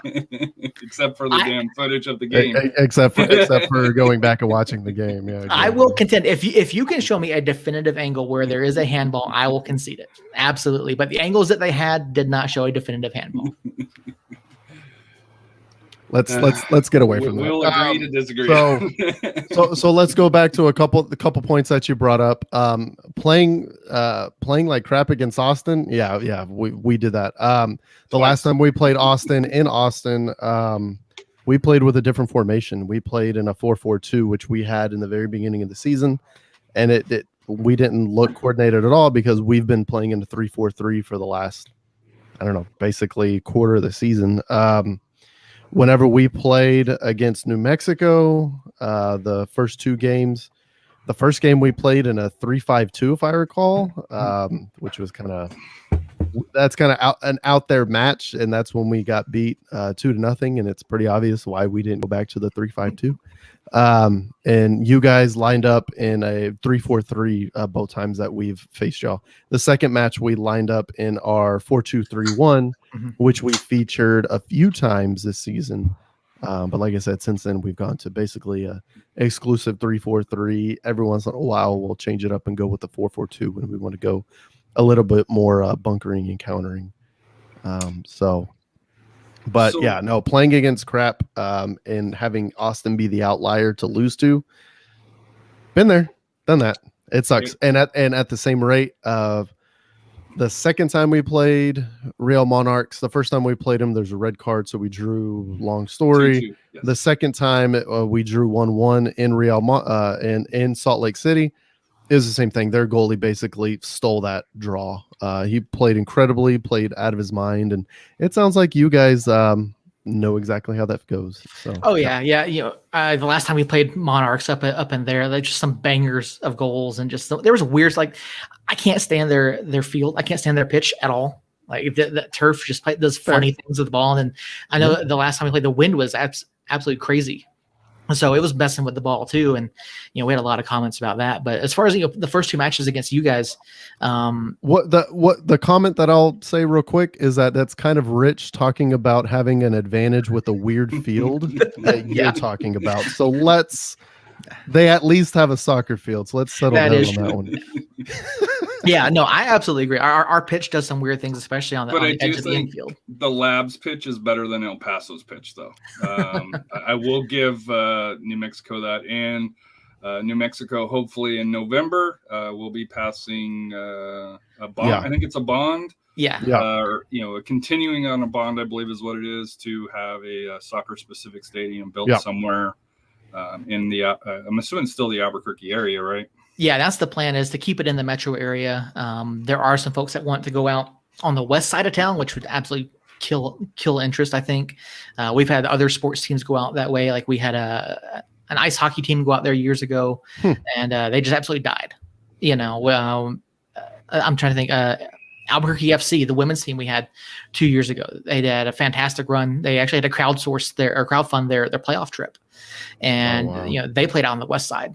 except for the damn footage of the game. Except for going back and watching the game. Yeah, exactly. I will contend if you can show me a definitive angle where there is a handball, I will concede it absolutely. But the angles that they had did not show a definitive handball. Let's get away from that. We'll agree to disagree. So let's go back to a couple points that you brought up. Playing like crap against Austin. Yeah, we did that. The last time we played Austin in Austin, we played with a different formation. We played in a 4-4-2, which we had in the very beginning of the season, and we didn't look coordinated at all because we've been playing in a 3-4-3 for the last, I don't know, basically quarter of the season. Whenever we played against New Mexico, the first 2 games, the first game we played in a 3-5-2, if I recall, which was kind of out there match, and that's when we got beat 2-0, and it's pretty obvious why we didn't go back to the 3-5-2. And you guys lined up in a 3-4-3 both times that we've faced y'all. The second match we lined up in our 4-2-3-1, which we featured a few times this season. But like I said, since then we've gone to basically a exclusive 3-4-3. Every once in a while we'll change it up and go with the 4-4-2 when we want to go a little bit more bunkering and countering. Playing against crap and having Austin be the outlier to lose to, been there, done that. It sucks. And at the same rate of the second time we played Real Monarchs, the first time we played them, there's a red card, so we drew. Long story. 2-2, yes. The The second time we drew 1-1 in in Salt Lake City. It was the same thing. Their goalie basically stole that draw. He played incredibly, played out of his mind, and it sounds like you guys know exactly how that goes. So, the last time we played Monarchs up in there, there's just some bangers of goals, and just there was weird. Like, I can't stand their field. I can't stand their pitch at all. Like that turf just does funny things with the ball. And I know the last time we played, the wind was absolutely crazy. So it was messing with the ball too, and we had a lot of comments about that. But as far as the first 2 matches against you guys, what the comment that I'll say real quick is that's kind of Rich talking about having an advantage with a weird field that you're talking about. So they at least have a soccer field. So let's settle down on that one. Yeah, no, I absolutely agree. Our pitch does some weird things, especially on the edge of the infield. The Labs pitch is better than El Paso's pitch, though. I will give New Mexico that. And New Mexico, hopefully in November, will be passing a bond. Yeah. I think it's a bond. Yeah. Continuing on a bond, I believe is what it is, to have a soccer-specific stadium built somewhere in the, I'm assuming still the Albuquerque area, right? Yeah, that's the plan, is to keep it in the metro area. There are some folks that want to go out on the west side of town, which would absolutely kill interest, I think. We've had other sports teams go out that way. Like we had an ice hockey team go out there years ago, and they just absolutely died. I'm trying to think. Albuquerque FC, the women's team we had 2 years ago, they had a fantastic run. They actually had to crowdfund their playoff trip, and they played out on the west side.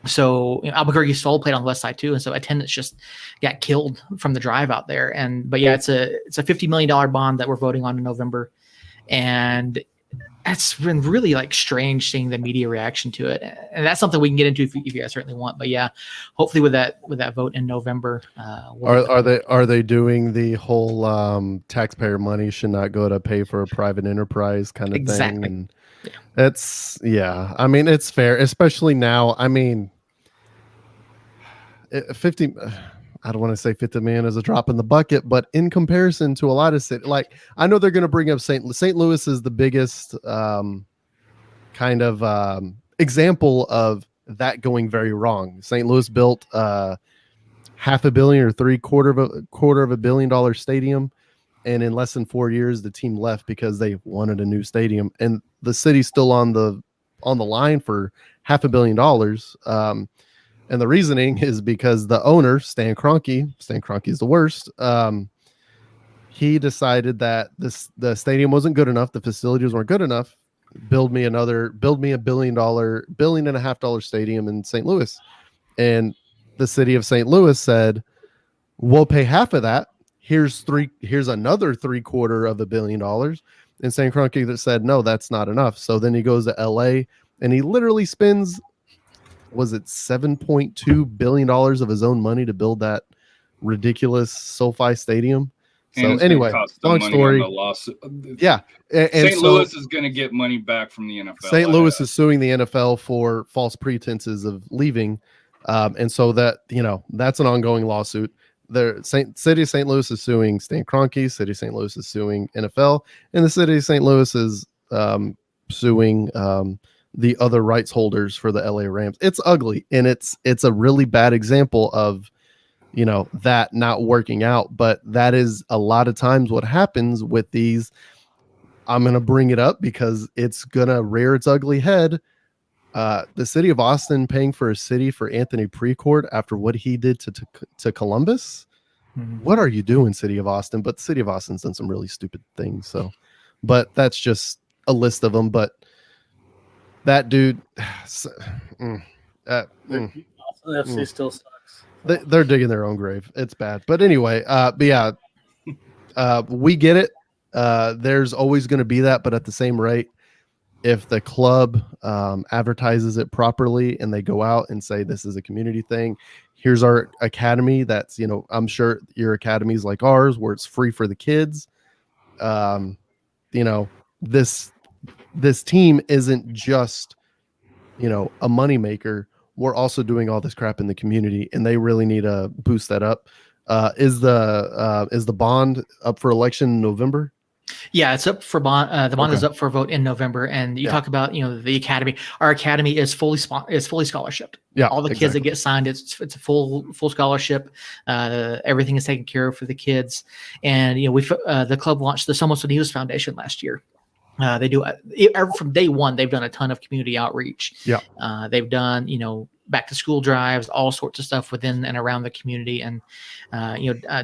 So Albuquerque Soul played on the west side too, and so attendance just got killed from the drive out there. It's a $50 million bond that we're voting on in November, and that's been really strange seeing the media reaction to it. And that's something we can get into if you guys certainly want. But yeah, hopefully with that vote in November, are they doing the whole taxpayer money should not go to pay for a private enterprise kind of thing? And it's I mean, it's fair, especially now. I mean, 50. I don't want to say 50 million is a drop in the bucket, but in comparison to a lot of cities, I know they're going to bring up St. Louis is the biggest kind of example of that going very wrong. St. Louis built $500 million or $750 million stadium, and in less than 4 years the team left because they wanted a new stadium, and the city's still on the line for $500 million. And the reasoning is because the owner, Stan Kroenke is the worst. He decided that the stadium wasn't good enough, the facilities weren't good enough. Build me a $1.5 billion stadium in St. Louis. And the city of St. Louis said, we'll pay half of that. Here's another $750 million. And Stan Kroenke said, no, that's not enough. So then he goes to LA and he literally spends, was it $7.2 billion of his own money to build that ridiculous SoFi Stadium? So anyway, long story. Yeah, and St. Louis is going to get money back from the NFL. St. Louis is suing the NFL for false pretenses of leaving, and so that that's an ongoing lawsuit. The city of St. Louis is suing Stan Kroenke. City of St. Louis is suing NFL, and the city of St. Louis is suing the other rights holders for the LA Rams. It's ugly, and it's a really bad example of that not working out. But that is a lot of times what happens with these. I'm going to bring it up because it's going to rear its ugly head. The city of Austin paying for a city for Anthony Precourt after what he did to Columbus. Mm-hmm. What are you doing, city of Austin? But the city of Austin's done some really stupid things. So, but that's just a list of them. But that dude, FC still sucks. They're digging their own grave. It's bad. But anyway, we get it. There's always going to be that. But at the same rate, if the club advertises it properly and they go out and say, this is a community thing, here's our academy. That's, I'm sure your academy's like ours where it's free for the kids. This team isn't just, a moneymaker. We're also doing all this crap in the community, and they really need to boost that up. Is the bond up for election in November? Yeah, it's up for bond. The bond is up for vote in November, and you talk about the academy. Our academy is fully scholarship. Yeah, all the kids that get signed, it's a full scholarship. Everything is taken care of for the kids, and the club launched the Somos Mas Foundation last year. They do from day one. They've done a ton of community outreach. Yeah, they've done back to school drives, all sorts of stuff within and around the community. And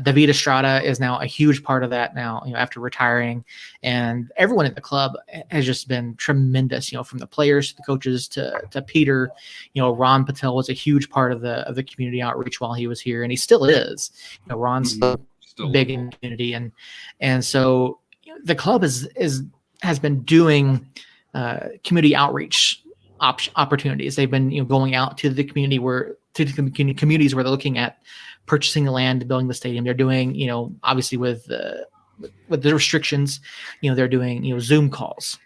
David Estrada is now a huge part of that now. After retiring, and everyone in the club has just been tremendous. From the players to the coaches to Peter. Ron Patel was a huge part of the community outreach while he was here, and he still is. Ron's still big in the community, and so the club has been doing community outreach opportunities. They've been going out to the community communities where they're looking at purchasing the land and building the stadium. They're doing obviously with the restrictions, they're doing Zoom calls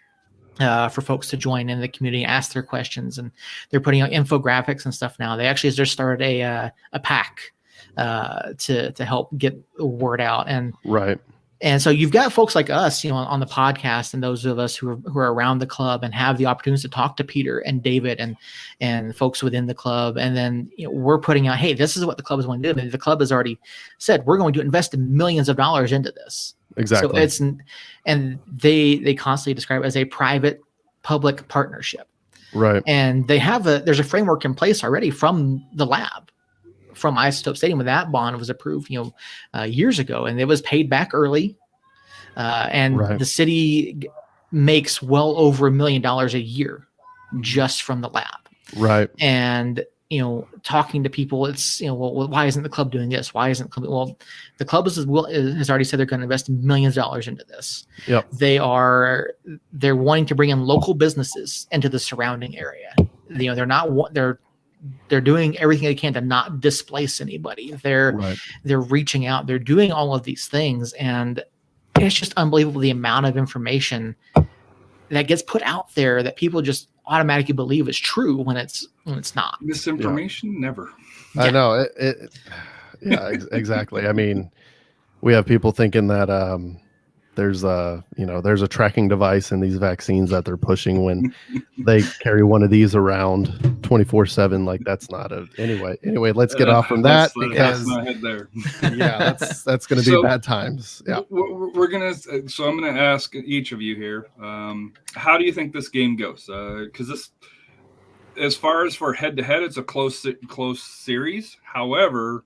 for folks to join in the community, ask their questions, and they're putting out infographics and stuff now. They actually just started a PAC to help get the word out. And right. And so you've got folks like us, on the podcast, and those of us who are around the club and have the opportunities to talk to Peter and David and folks within the club. And then we're putting out, hey, this is what the club is going to do. And the club has already said, we're going to invest millions of dollars into this. Exactly. So and they constantly describe it as a private-public partnership. Right. And there's a framework in place already from the lab. From Isotope Stadium, when that bond was approved, years ago, and it was paid back early, and the city makes well over $1 million a year just from the lab. Right. And talking to people, it's well, why isn't the club doing this? Why isn't the club? Well, the club has already said they're going to invest millions of dollars into this. Yep. They're wanting to bring in local businesses into the surrounding area. They're doing everything they can to not displace anybody. They're reaching out. They're doing all of these things, and it's just unbelievable the amount of information that gets put out there that people just automatically believe is true when it's not. Misinformation, never. Yeah. I know it. Yeah, exactly. I mean, we have people thinking that there's a tracking device in these vaccines that they're pushing when they carry one of these around 24/7. Like that's not a anyway. Let's get off from that That's because not head there. yeah, that's going to be bad times. Yeah, we're gonna. So I'm gonna ask each of you here. How do you think this game goes? Because this, as far as for head to head, it's a close series. However,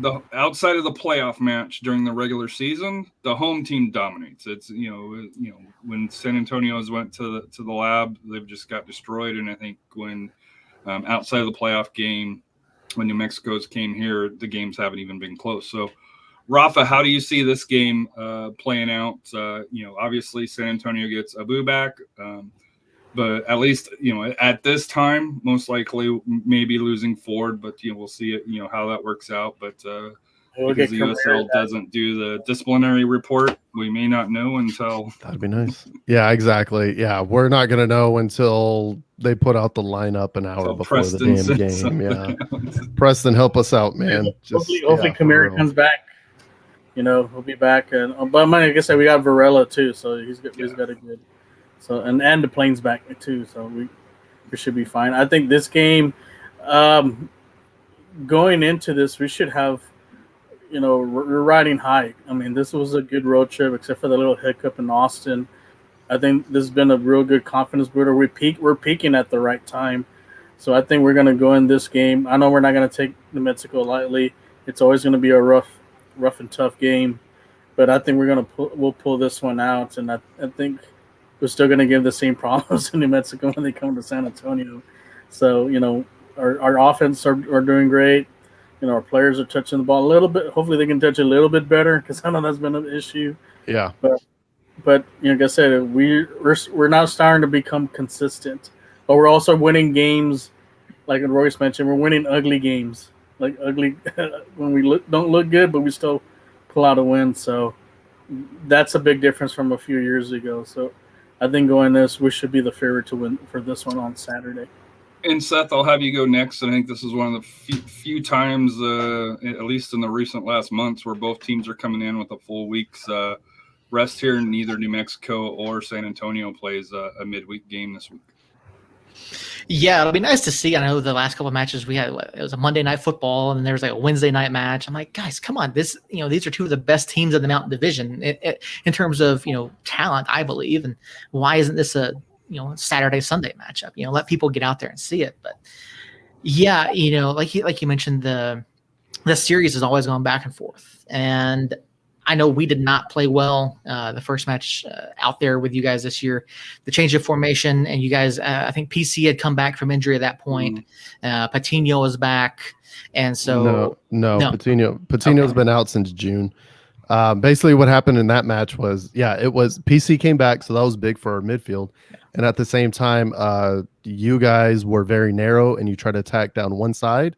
the outside of the playoff match during the regular season, the home team dominates. It's when San Antonio's went to the lab, they've just got destroyed. And I think when outside of the playoff game, when New Mexico's came here, the games haven't even been close. So, Rafa, how do you see this game playing out? Obviously San Antonio gets Abu back. But at least, at this time, most likely maybe losing Ford, but, we'll see it, how that works out. But because the USL doesn't do the disciplinary report, we may not know until. That'd be nice. Yeah, exactly. Yeah, we're not going to know until they put out the lineup an hour before Preston the damn game. Yeah. Preston, help us out, man. Hopefully Kamara comes back. He'll be back. But like I said, we got Varela too, so he's got a good. So and the plane's back too, so we should be fine. I think this game, going into this, we should have, we're riding high. I mean, this was a good road trip, except for the little hiccup in Austin. I think this has been a real good confidence booster. We're peaking at the right time, so I think we're gonna go in this game. I know we're not gonna take New Mexico lightly. It's always gonna be a rough and tough game, but I think we'll pull this one out, and I think. We're still going to give the same problems in New Mexico when they come to San Antonio. So, our offense are doing great. Our players are touching the ball a little bit. Hopefully they can touch a little bit better because I know that's been an issue. Yeah. But like I said, we're now starting to become consistent. But we're also winning games, like Royce mentioned, we're winning ugly games. Like ugly when we don't look good, but we still pull out a win. So that's a big difference from a few years ago. So I think going this, we should be the favorite to win for this one on Saturday. And Seth, I'll have you go next. And I think this is one of the few times, at least in the recent last months, where both teams are coming in with a full week's rest here. Neither New Mexico or San Antonio plays a midweek game this week. Yeah, it'll be nice to see. I know the last couple of matches we had, it was a Monday night football, and there was like a Wednesday night match. I'm like, guys, come on! These are two of the best teams in the Mountain Division in terms of talent, I believe. And why isn't this a Saturday Sunday matchup? Let people get out there and see it. But yeah, like you mentioned, the series has always gone back and forth, and I know we did not play well the first match out there with you guys this year. The change of formation, and you guys, I think PC had come back from injury at that point. Patino was back, and so no. Patino's been out since June. Basically, what happened in that match was, it was PC came back, so that was big for our midfield. And at the same time, you guys were very narrow, and you tried to attack down one side,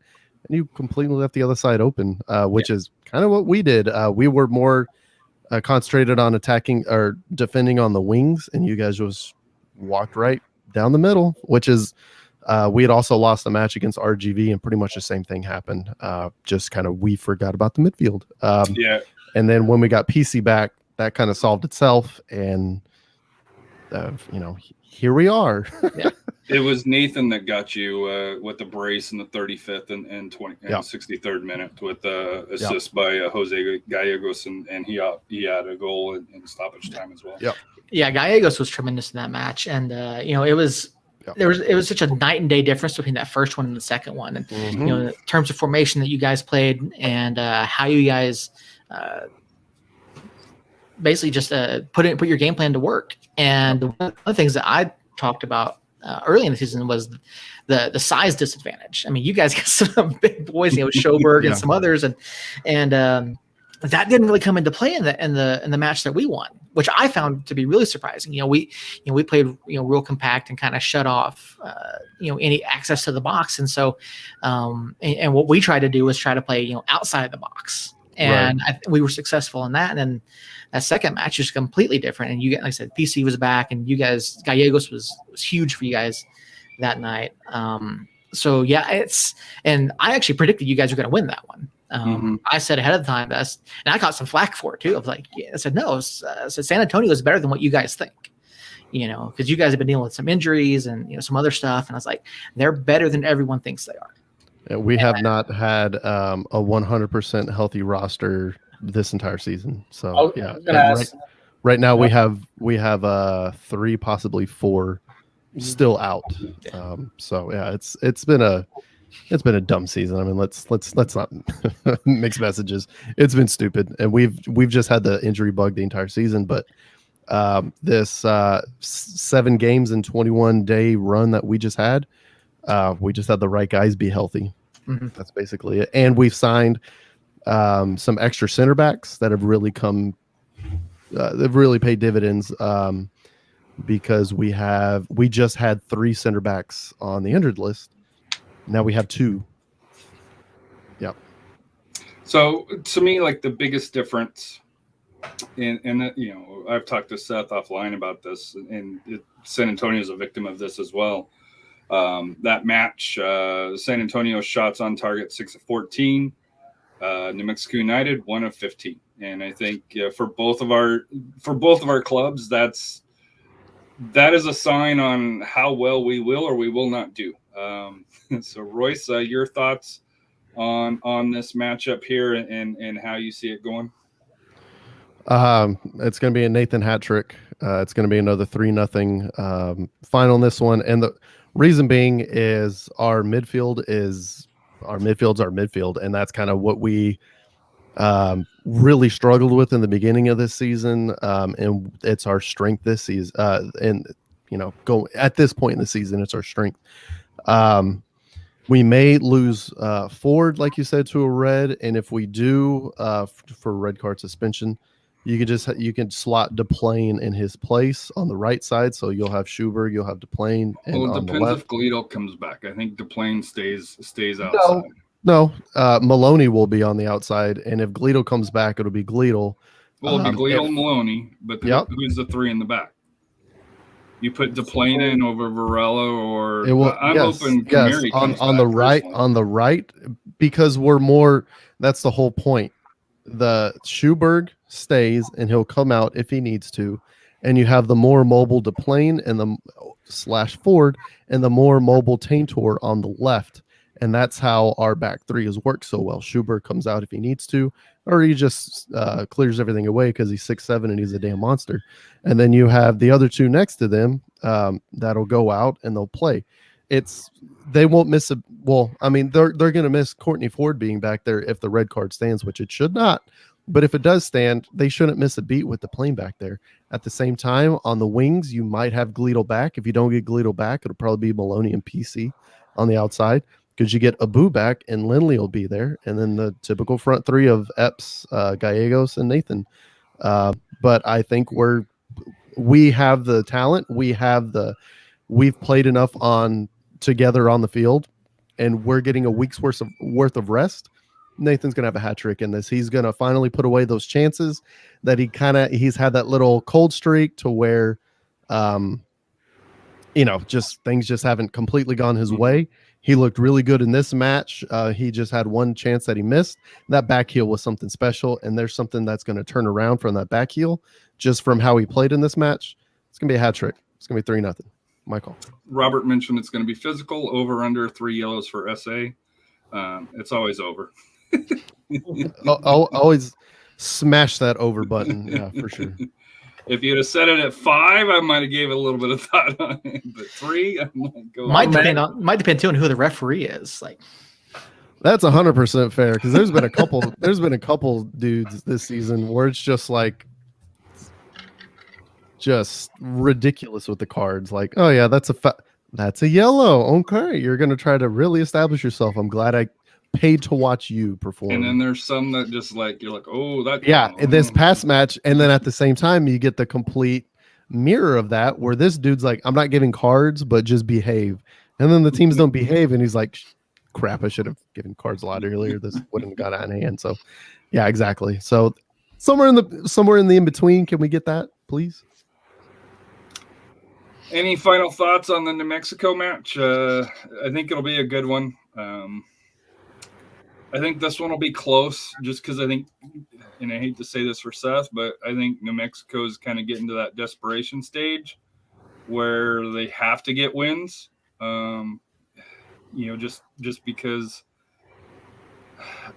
and you completely left the other side open, which is kind of what we did. We were more concentrated on attacking or defending on the wings, and you guys just walked right down the middle, which is we had also lost the match against RGV, and pretty much the same thing happened. Just kind of we forgot about the midfield. And then when we got PC back, that kind of solved itself, and here we are. Yeah. It was Nathan that got you with the brace in the 35th and 63rd minute with assist by Jose Gallegos, and he had a goal in stoppage time as well. Yeah, Gallegos was tremendous in that match, and it was such a night and day difference between that first one and the second one, and in terms of formation that you guys played and how you guys basically just put your game plan to work. And one of the things that I talked about early in the season was the size disadvantage. I mean, you guys got some big boys, Schoberg and some others, and that didn't really come into play in the match that we won, which I found to be really surprising. We played real compact and kind of shut off any access to the box, and so and what we tried to do was try to play outside the box, and we were successful in that. And then that second match was completely different, and like I said, PC was back, and you guys, Gallegos was huge for you guys that night. So yeah, and I actually predicted you guys were going to win that one. I said ahead of the time and I got some flack for it too. I was like, yeah, I said no. I said San Antonio is better than what you guys think, because you guys have been dealing with some injuries and some other stuff, and I was like, they're better than everyone thinks they are. We have not had a 100% healthy roster this entire season. So right now we have 3, possibly 4 still out. So yeah, it's been a dumb season. I mean, let's not mix messages. It's been stupid, and we've just had the injury bug the entire season. But this 7 games and 21-day run that we just had the right guys be healthy. That's basically it. And we've signed some extra center backs that have really they've really paid dividends. Because we just had 3 center backs on the injured list. Now we have 2. Yep. So to me, like the biggest difference and I've talked to Seth offline about this, and San Antonio is a victim of this as well. That match, San Antonio shots on target 6 of 14, New Mexico United 1 of 15, and I think for both of our clubs, that is a sign on how well we will or we will not do. So Royce, your thoughts on this matchup here and how you see it going? It's going to be a Nathan hat trick. It's going to be another 3-0 final in this one, and the reason being is our midfield's our midfield, and that's kind of what we really struggled with in the beginning of this season, and it's our strength this season. And go at this point in the season, it's our strength. We may lose Ford, like you said, to a red, and if we do, for red card suspension, you can slot DePlane in his place on the right side, so you'll have Schuberg, you'll have DePlane, and it on depends the left, if Gleedle comes back. I think DePlane stays outside. No, Maloney will be on the outside, and if Gleedle comes back, it'll be Gleedle. Well, it'll be Gleedle and Maloney, but who's the 3 in the back? You put DePlane in over Varela, or I'm open. Yes, on the right, personally. On the right, because we're more. That's the whole point. The Schuberg stays, and he'll come out if he needs to, and you have the more mobile DePlane and the / Ford, and the more mobile Taintor on the left. And that's how our back 3 has worked so well. Schuberg comes out if he needs to, or he just clears everything away because he's 6'7" and he's a damn monster. And then you have the other 2 next to them that'll go out and they'll play. They won't miss a. Well, I mean, they're going to miss Courtney Ford being back there if the red card stands, which it should not. But if it does stand, they shouldn't miss a beat with the plane back there. At the same time, on the wings, you might have Gleedle back. If you don't get Gleedle back, it'll probably be Maloney and PC on the outside, because you get Abu back and Lindley will be there. And then the typical front 3 of Epps, Gallegos, and Nathan. But I think we have the talent. We've played enough together on the field, and we're getting a week's worth of rest. Nathan's going to have a hat trick in this. He's going to finally put away those chances that he's had that little cold streak to where, just things just haven't completely gone his way. He looked really good in this match. He just had one chance that he missed. That back heel was something special, and there's something that's going to turn around from that back heel just from how he played in this match. It's going to be a hat trick. It's going to be 3-0. Michael. Robert mentioned it's going to be physical, over under 3 yellows for SA. It's always over. I'll always smash that over button. Yeah, for sure. If you'd have said it at 5, I might have gave it a little bit of thought on it. But 3, I might go. Might depend too on who the referee is. Like, that's 100% fair, because there's been a couple dudes this season where it's just like just ridiculous with the cards. Like, oh yeah, that's a yellow. Okay, you're gonna try to really establish yourself. I'm glad I paid to watch you perform. And then there's some that just like, you're like, oh, that. Yeah, in this past match, and then at the same time, you get the complete mirror of that, where this dude's like, I'm not giving cards, but just behave. And then the teams don't behave, and he's like, crap, I should have given cards a lot earlier. This wouldn't have got out of hand. So, yeah, exactly. So somewhere in the in between, can we get that, please? Any final thoughts on the New Mexico match? I think it'll be a good one. I think this one will be close just because I think, and I hate to say this for Seth, but I think New Mexico is kind of getting to that desperation stage where they have to get wins. Just because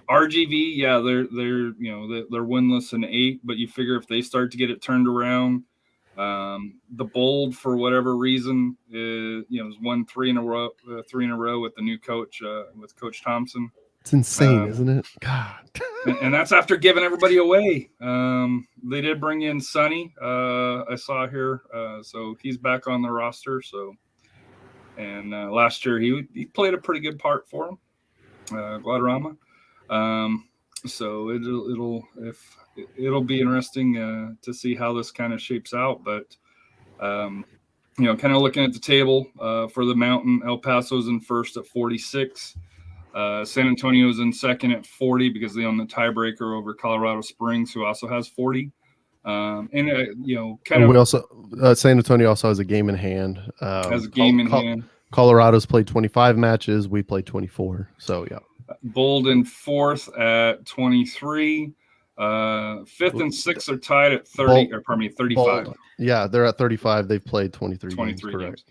RGV, yeah, they're winless in 8, but you figure if they start to get it turned around, the Bold for whatever reason is won 3 in a row with the new coach, with Coach Thompson. It's insane, isn't it? God. And that's after giving everybody away. They did bring in Sonny, I saw here, so he's back on the roster. So, and last year he played a pretty good part for him, Guadarrama. So it'll be interesting to see how this kind of shapes out. But kind of looking at the table for the Mountain, El Paso's in first at 46. San Antonio's in second at 40 because they own the tiebreaker over Colorado Springs, who also has 40. We also San Antonio also has a game in hand. Has a game in hand. Colorado's played 25 matches. We played 24. So yeah. Bold in fourth at 23. Fifth and sixth are tied at 35. Bold. Yeah, they're at 35. They've played 23 games. Correct.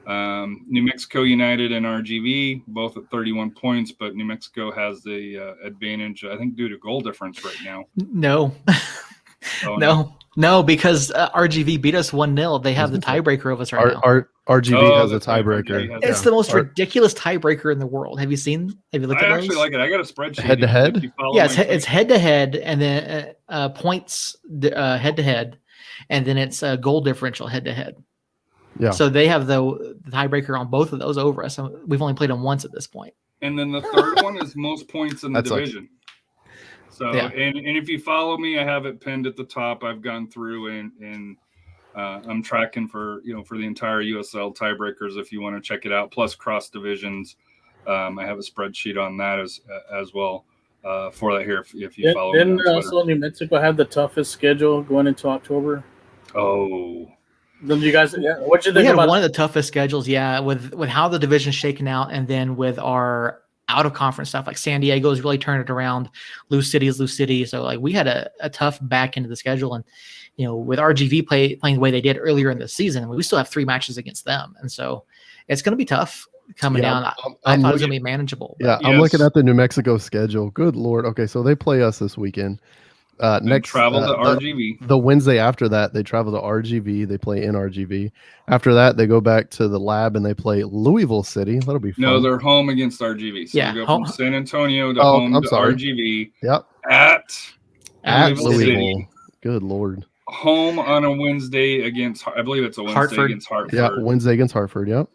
New Mexico United and RGV both at 31 points, but New Mexico has the advantage, I think, due to goal difference right now. No. No, because RGV beat us 1-0. They have the tiebreaker of us right now. RGV has a tiebreaker. It's the most ridiculous tiebreaker in the world. Have you looked at those? I actually like it. I got a spreadsheet. Head to head? Yeah, it's head to head, and then points head to head, and then it's goal differential head to head. Yeah. So they have the tiebreaker on both of those over us. We've only played them once at this point. And then the third one is most points in the division. So, yeah. and if you follow me, I have it pinned at the top. I've gone through and I'm tracking for the entire USL tiebreakers if you want to check it out, plus cross divisions. I have a spreadsheet on that as well for that here if you follow me. Didn't also New Mexico have the toughest schedule going into October? Oh. Then you guys, what you think we had about one of the toughest schedules, with how the division's shaken out, and then with our out of conference stuff, like San Diego's really turned it around. Lou City. So like we had a tough back end of the schedule, and with RGV playing the way they did earlier in the season, we still have 3 matches against them, and so it's going to be tough coming down. I thought it was going to be manageable. Yeah, I'm looking at the New Mexico schedule. Good Lord. Okay, so they play us this weekend. Next travel to RGV. The Wednesday after that, they travel to RGV. They play in RGV. After that, they go back to the lab and they play Louisville City. That'll be fun. No, they're home against RGV. So yeah, they go from San Antonio to RGV. Yep. At Louisville. City. Good Lord. Home on a Wednesday against, I believe it's a Wednesday against Hartford. Yeah, Wednesday against Hartford. Yep.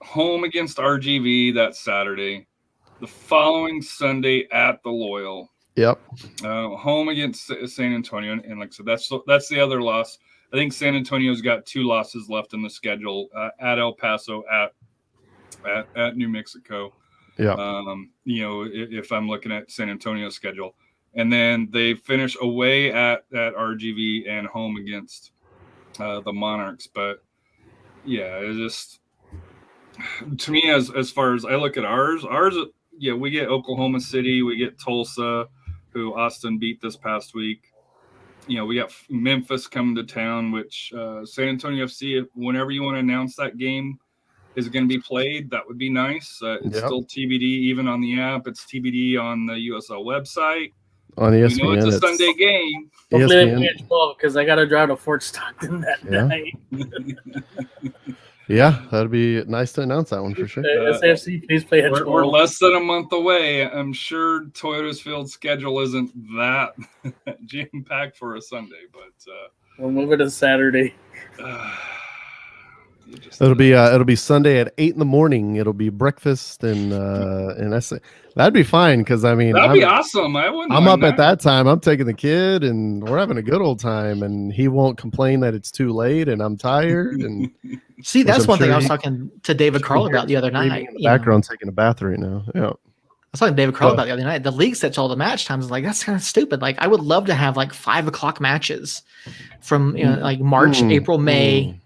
Home against RGV that Saturday. The following Sunday at the Loyal. Yep. Home against San Antonio, and like I said, that's the other loss. I think San Antonio's got 2 losses left in the schedule at El Paso, at New Mexico. Yeah. If I'm looking at San Antonio's schedule, and then they finish away at RGV and home against the Monarchs. But yeah, it's just, to me, as far as I look at ours, we get Oklahoma City, we get Tulsa, who Austin beat this past week. We got Memphis coming to town, which San Antonio FC, whenever you want to announce that game is going to be played, that would be nice. It's still TBD, even on the app. It's TBD on the USL website. On ESPN, we know it's a Sunday game. Hopefully they play at 12 because I got to drive to Fort Stockton that night. Yeah, that'd be nice to announce that one for sure. SAFC, please play at 12. We're less than a month away. I'm sure Toyota's field schedule isn't that jam-packed for a Sunday, but we'll move it to Saturday. It'll be Sunday at 8 a.m. It'll be breakfast and that'd be fine because that'd be awesome. I'm up at that time. I'm taking the kid and we're having a good old time, and he won't complain that it's too late and I'm tired. And see, that's one thing I was talking to David Carl about the other night. In the background, taking a bath right now. Yeah. I was talking to David Carl about the other night. The league sets all the match times. Like, that's kind of stupid. Like, I would love to have like 5 o'clock matches from like March, April, May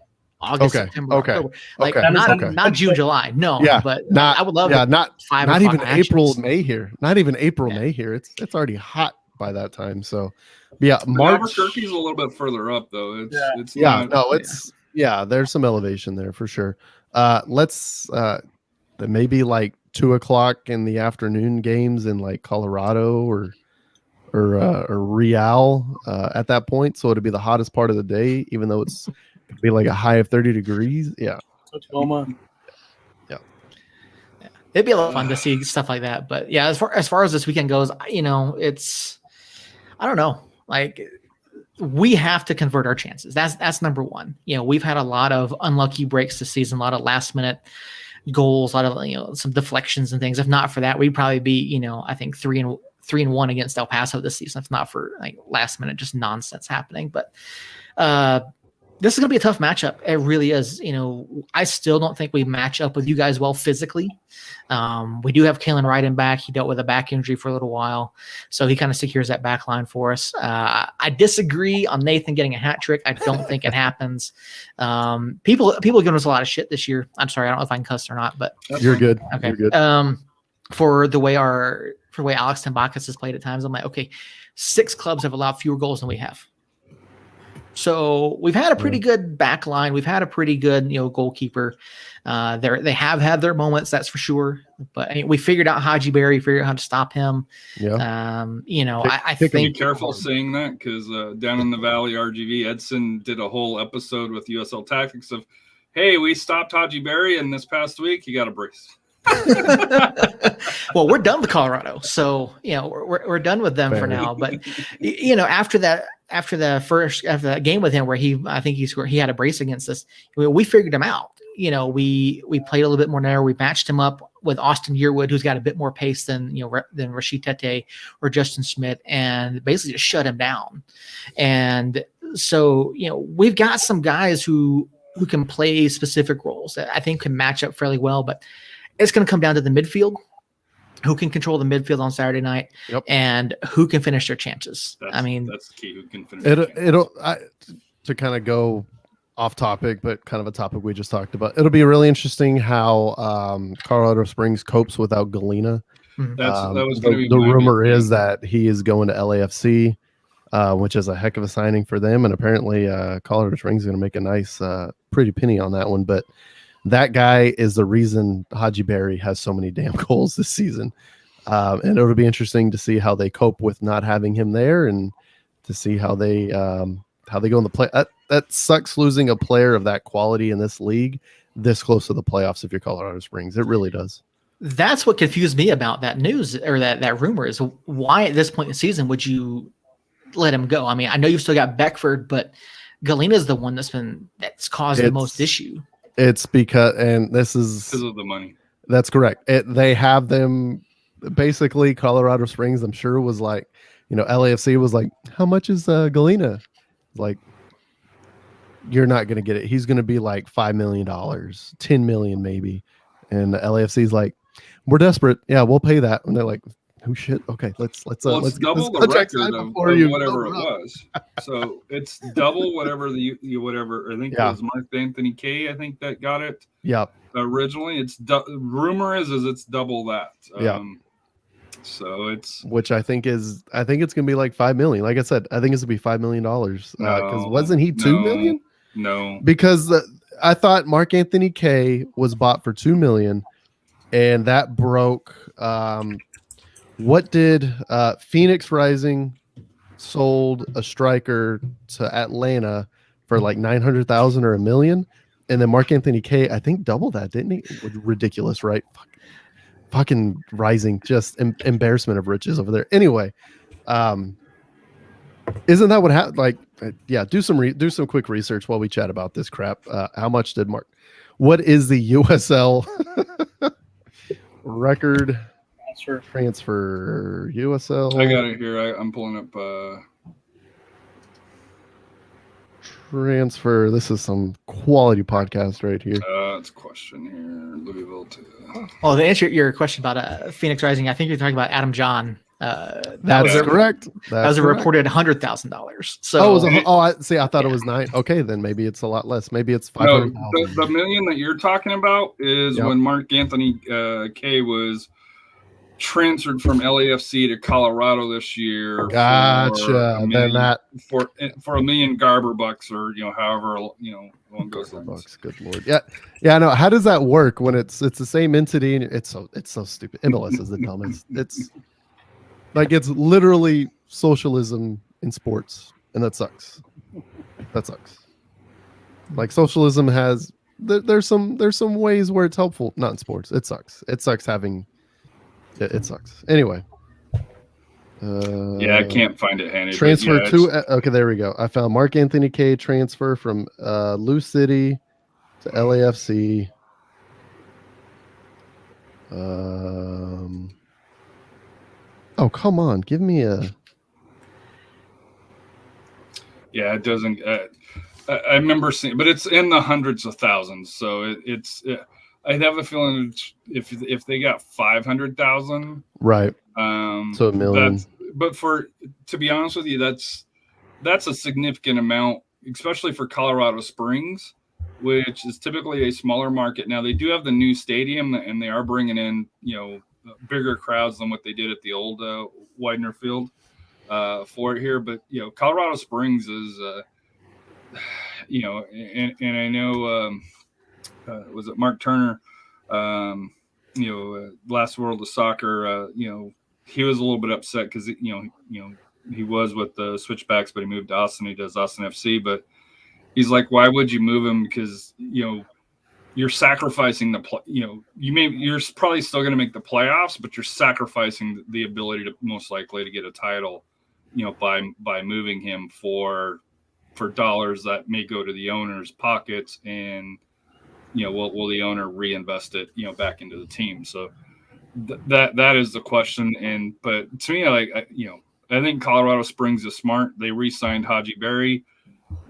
August, Okay, September, okay, October. Like okay, not June, July. No, Yeah, but not I would love not 5 not o'clock even April, matches. May here. Not even April, Yeah. May here. It's already hot by that time. So, yeah, But March. Albuquerque's a little bit further up, though. It's Yeah, not. no, it's there's some elevation there for sure. Let's maybe like 2 o'clock in the afternoon games in like Colorado or Real at that point. So it'd be the hottest part of the day, even though it's could be like a high of 30 degrees. Yeah. Tacoma. It'd be a lot of fun to see stuff like that. But yeah, as far as this weekend goes, it's I don't know. Like we have to convert our chances. That's number one. We've had a lot of unlucky breaks this season, a lot of last minute goals, a lot of some deflections and things. If not for that, we'd probably be I think 3-1 against El Paso this season. If not for like last minute just nonsense happening, but this is going to be a tough matchup. It really is. I still don't think we match up with you guys well physically. We do have Kalen Ryden back. He dealt with a back injury for a little while, so he kind of secures that back line for us. I disagree on Nathan getting a hat trick. I don't think it happens. People are giving us a lot of shit this year. I'm sorry. I don't know if I can cuss or not, but You're good. okay. You're good. For the way Alex Tambakis has played at times, I'm like, okay, 6 clubs have allowed fewer goals than we have. So we've had a pretty good back line. We've had a pretty good, goalkeeper. They have had their moments, that's for sure. But we figured out Haji Berry, figured out how to stop him. Yeah. I Be think careful saying that because down in the Valley, RGV Edson did a whole episode with USL Tactics of, hey, we stopped Haji Berry, and this past week he got a brace. Well, we're done with Colorado, so we're done with them for now. But after the game with him where I think he scored, he had a brace against us. We figured him out. We played a little bit more narrow. We matched him up with Austin Yearwood, who's got a bit more pace than Rashid Tete or Justin Schmidt, and basically just shut him down. And so we've got some guys who can play specific roles that I think can match up fairly well, but it's going to come down to the midfield, who can control the midfield on Saturday night, and who can finish their chances. That's the key. Who can finish? To kind of go off topic, but kind of a topic we just talked about. It'll be really interesting how Colorado Springs copes without Galena. That was going to be the rumor is that he is going to LAFC, which is a heck of a signing for them, and apparently Colorado Springs is going to make a nice, pretty penny on that one, but. That guy is the reason Haji Berry has so many damn goals this season. And it'll be interesting to see how they cope with not having him there and to see how they go in the play. That sucks losing a player of that quality in this league this close to the playoffs if you're Colorado Springs. It really does. That's what confused me about that news or that rumor is why at this point in the season would you let him go? I mean, I know you've still got Beckford, but Galena is the one that's caused the most issue. It's because of the money. That's correct. They have them basically. Colorado Springs, I'm sure, was like, LAFC was like, how much is Galena? Like, you're not going to get it. He's going to be like $5 million, $10 million maybe. And the LAFC's like, we're desperate. Yeah, we'll pay that. And they're like, oh shit. Okay, let's double the record of whatever it was. So it's double whatever whatever. I think it was Mark Anthony K. I think that got it. Yeah. Originally, rumor is it's double that. So it's which I think it's gonna be like $5 million. Like I said, I think it's gonna be $5 million. Because wasn't he $2 million? No. Because I thought Mark Anthony K. was bought for $2 million, and that broke. What did Phoenix Rising sold a striker to Atlanta for like 900,000 or $1 million, and then Mark Anthony K. I think double that, didn't he? Ridiculous, right? Fucking Rising, just embarrassment of riches over there. Anyway, isn't that what happened? Like, do some quick research while we chat about this crap. How much did Mark? What is the USL record? Transfer USL. I got it here. I'm pulling up transfer. This is some quality podcast right here. It's a question here. Louisville to. Well, to answer your question about Phoenix Rising, I think you're talking about Adam John. That's correct. That was a correct. reported $100,000. So I thought it was 9. Okay, then maybe it's a lot less. Maybe it's No, 500,000. the million that you're talking about is when Mark Anthony K was transferred from LAFC to Colorado this year. Gotcha. For $1 million Garber bucks, or however one goes. Bucks. Good lord. Yeah. I know. How does that work when it's the same entity? And it's so stupid. MLS is the dumbest. It's like it's literally socialism in sports, and that sucks. Like socialism has there's some ways where it's helpful. Not in sports. It sucks. It sucks having. It sucks. Anyway. I can't find it handy. Transfer okay, there we go. I found Mark Anthony K transfer from Lou City to LAFC. Oh, come on. Give me a. Yeah, it doesn't. I remember seeing, but it's in the hundreds of thousands. So I'd have a feeling if they got 500,000, right? So $1 million. But to be honest with you, that's a significant amount, especially for Colorado Springs, which is typically a smaller market. Now they do have the new stadium, and they are bringing in bigger crowds than what they did at the old Widener Field for it here. But Colorado Springs is and I know was it Mark Turner, last World of Soccer, he was a little bit upset because he was with the Switchbacks, but he moved to Austin. He does Austin FC, but he's like, why would you move him? Because you're sacrificing you're probably still going to make the playoffs, but you're sacrificing the ability to most likely to get a title, by moving him for dollars that may go to the owner's pockets, and will the owner reinvest it back into the team? So that is the question. But to me, I think Colorado Springs is smart. They re-signed Haji Berry.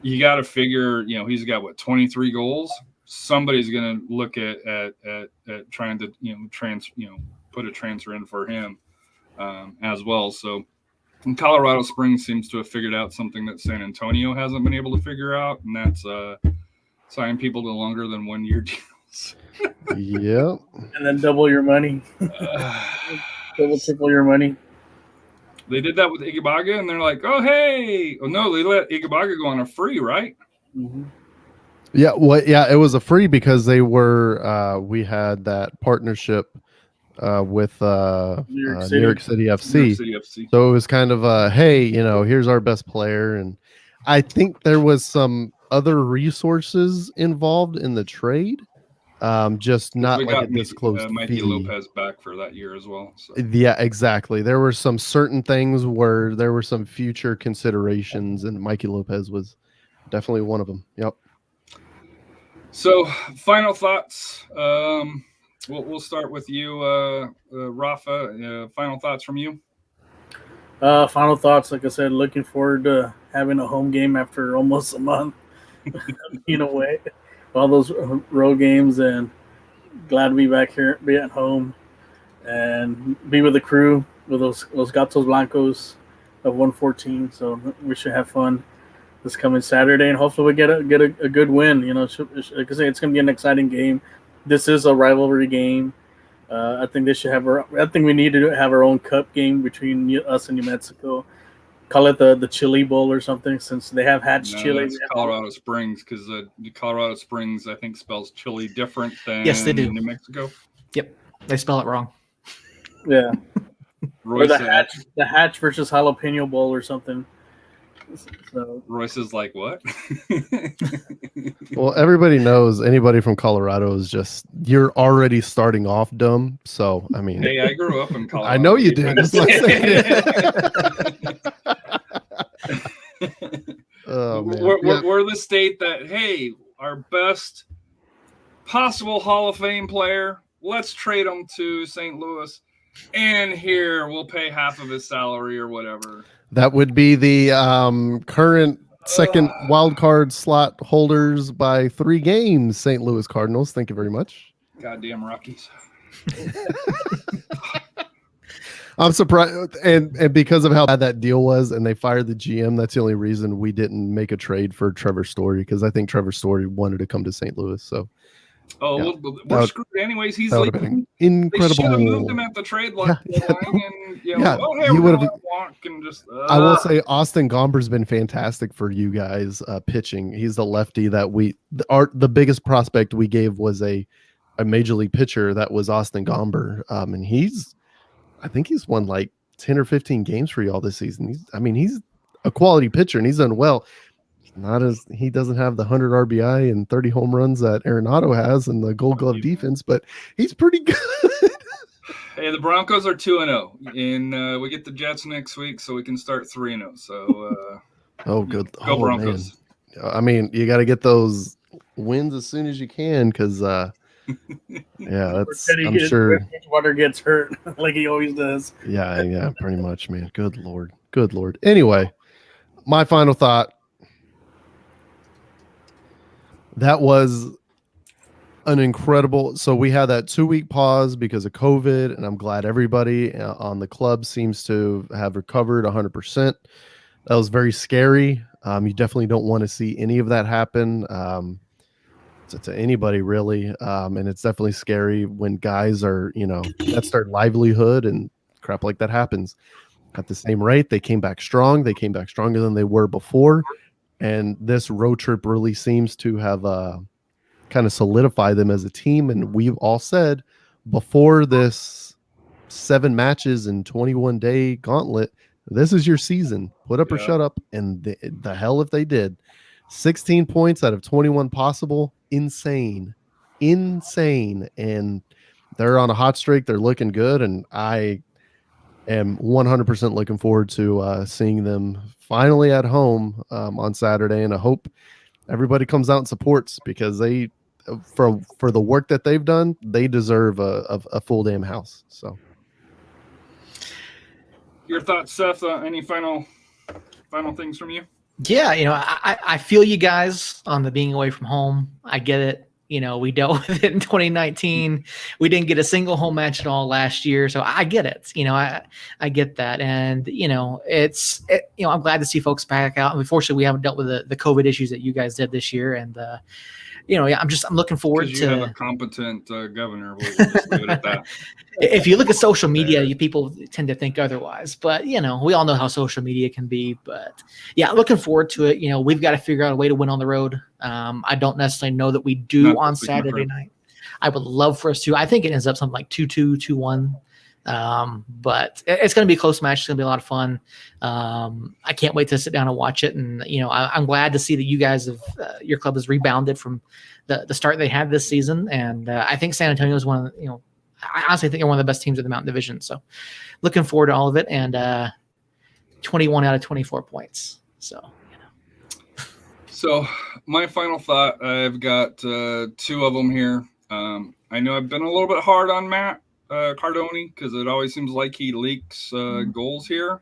You got to figure, he's got 23 goals. Somebody's going to look at trying to put a transfer in for him as well. So, and Colorado Springs seems to have figured out something that San Antonio hasn't been able to figure out, and that's sign people to longer than 1 year deals. Yep. And then double your money. Triple your money. They did that with Igabaga, and they're like, oh, hey. Oh, no, they let Igabaga go on a free, right? Mm-hmm. Yeah, it was a free because they were we had that partnership with New York City FC. So it was kind of hey, here's our best player, and I think there was some other resources involved in the trade, just not like a disclosed Mikey fee. Lopez back for that year as well. So. Yeah, exactly. There were some certain things where there were some future considerations, and Mikey Lopez was definitely one of them. Yep. So, final thoughts. We'll start with you, Rafa. Final thoughts from you. Final thoughts. Like I said, looking forward to having a home game after almost a month. In a way, all those road games, and glad to be back here, be at home, and be with the crew with those Gatos Blancos of 114. So we should have fun this coming Saturday, and hopefully we get a good win. Like I say, it's going to be an exciting game. This is a rivalry game. I think they should have. I think we need to have our own cup game between us and New Mexico. Call it the Chili Bowl or something, since they have Hatch Chili. It's Colorado Springs, because the Colorado Springs, I think, spells chili different than yes, they do. New Mexico. Yep, they spell it wrong. Yeah. Or the Hatch versus Jalapeno Bowl or something. So Royce is like, what? Well, everybody knows anybody from Colorado is just, you're already starting off dumb. So, I mean, hey, I grew up in Colorado. I know you did. Oh, man. We're the state that, hey, our best possible Hall of Fame player, let's trade him to St. Louis, and here we'll pay half of his salary or whatever. That would be the current second wild card slot holders by 3 games, St. Louis Cardinals. Thank you very much. Goddamn Rockies. I'm surprised, and because of how bad that deal was, and they fired the GM. That's the only reason we didn't make a trade for Trevor Story, because I think Trevor Story wanted to come to St. Louis. So, Oh, yeah, we're screwed anyways. He's that would like, have been they should have incredible. moved him at the trade line, and Yeah, oh hey, he we're would gonna have. walk and just. I will say Austin Gomber's been fantastic for you guys pitching. He's the lefty that the biggest prospect we gave was a major league pitcher. That was Austin Gomber. And I think he's won like 10 or 15 games for y'all this season. He's a quality pitcher, and he's done well. He doesn't have the 100 RBI and 30 home runs that Arenado has and the Gold Glove defense, but he's pretty good. Hey, the Broncos are 2-0, and we get the Jets next week, so we can start 3-0. So, Good. Go Broncos. Man. I mean, you got to get those wins as soon as you can, because I'm sure Water gets hurt like he always does. Yeah, pretty much, man. Good Lord. Anyway, my final thought. That was an incredible. So we had that 2-week pause because of COVID, and I'm glad everybody on the club seems to have recovered 100%. That was very scary. You definitely don't want to see any of that happen to anybody, really. And it's definitely scary when guys are, that's their livelihood and crap like that happens. At the same rate, they came back strong. They came back stronger than they were before. And this road trip really seems to have kind of solidified them as a team. And we've all said before this 7 matches and 21-day gauntlet, this is your season. Put up or shut up. And the hell if they did. 16 points out of 21 possible. Insane. And they're on a hot streak. They're looking good. And I am 100% looking forward to seeing them finally at home on Saturday. And I hope everybody comes out and supports, because they, for the work that they've done, they deserve a full damn house. So, your thoughts, Seth? Any final things from you? Yeah, I feel you guys on the being away from home. I get it. We dealt with it in 2019. We didn't get a single home match at all last year. So I get it. I get that. And, I'm glad to see folks back out. Unfortunately, we haven't dealt with the COVID issues that you guys did this year. And, I'm looking forward to. You have a competent governor. We'll just leave it at that. If you look at social media, people tend to think otherwise. But, we all know how social media can be. But, yeah, looking forward to it. We've got to figure out a way to win on the road. I don't necessarily know that we do on Saturday night. I would love for us to. I think it ends up something like 2-2, 2-1. But it's going to be a close match. It's going to be a lot of fun. I can't wait to sit down and watch it. And, I'm glad to see that you guys your club has rebounded from the start they had this season. And I think San Antonio is one of the, I honestly think they're one of the best teams in the Mountain Division. So looking forward to all of it. And 21 out of 24 points. So my final thought, I've got 2 of them here. I know I've been a little bit hard on Matt Cardone, because it always seems like he leaks goals here.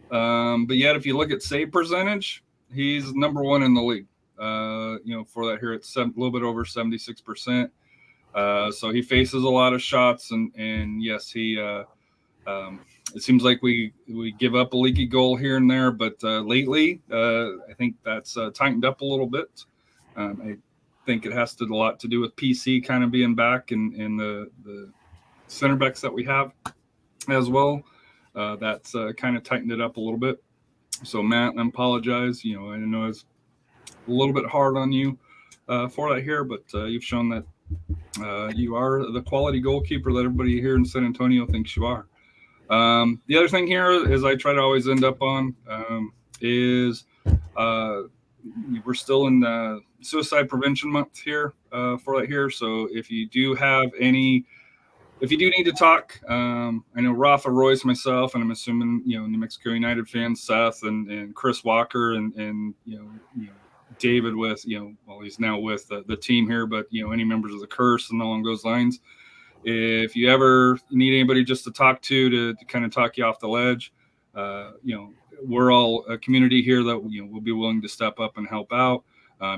But yet, if you look at save percentage, he's number 1 in the league. For that here, it's a little bit over 76%. So he faces a lot of shots, and yes, he. It seems like we give up a leaky goal here and there, but lately, I think that's tightened up a little bit. I think it has a lot to do with PC kind of being back and the center backs that we have as well. That's kind of tightened it up a little bit. So Matt, I apologize. I know I was a little bit hard on you for that here, but you've shown that you are the quality goalkeeper that everybody here in San Antonio thinks you are. The other thing here is I try to always end up on is we're still in the suicide prevention month here for that here. So if you do need to talk, I know Rafa, Royce, myself, and I'm assuming, New Mexico United fans, Seth and Chris Walker and David with, he's now with the team here, but, any members of the Curse and along those lines. If you ever need anybody just to talk to kind of talk you off the ledge, we're all a community here that, will be willing to step up and help out.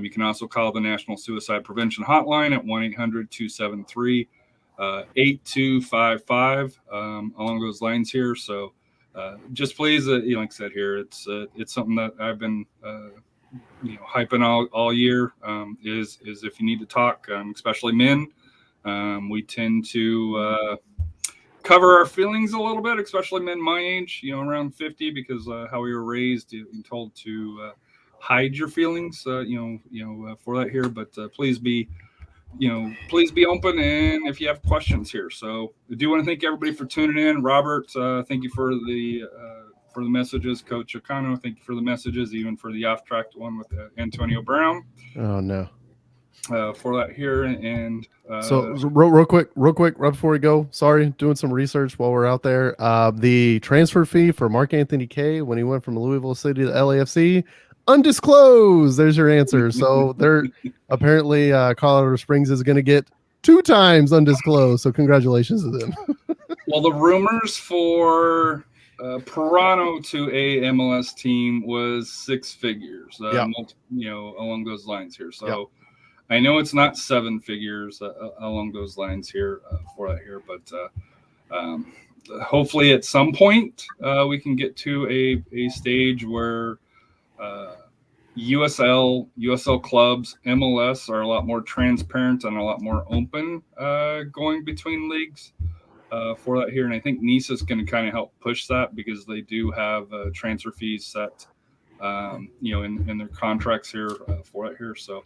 You can also call the National Suicide Prevention Hotline at 1-800-273 8255 along those lines here. So just please, like I said here, it's something that I've been hyping all year. Is if you need to talk, especially men, we tend to cover our feelings a little bit, especially men my age, around 50, because how we were raised, you're told to hide your feelings, for that here. But please be open, and if you have questions here. So I do want to thank everybody for tuning in. Robert, thank you for the messages. Coach Okano, thank you for the messages, even for the off-track one with Antonio Brown. Oh no. For that here, and so real quick, right before we go, sorry, doing some research while we're out there. The transfer fee for Mark Anthony Kaye when he went from Louisville City to LAFC, undisclosed. There's your answer. So they're apparently Colorado Springs is going to get 2 times undisclosed. So congratulations to them. Well, the rumors for Toronto to a MLS team was 6 figures, along those lines here. So I know it's not 7 figures along those lines here for that here, but hopefully at some point we can get to a stage where USL clubs, MLS are a lot more transparent and a lot more open going between leagues for that here. And I think Nice is going to kind of help push that, because they do have transfer fees set, in their contracts here for that here. So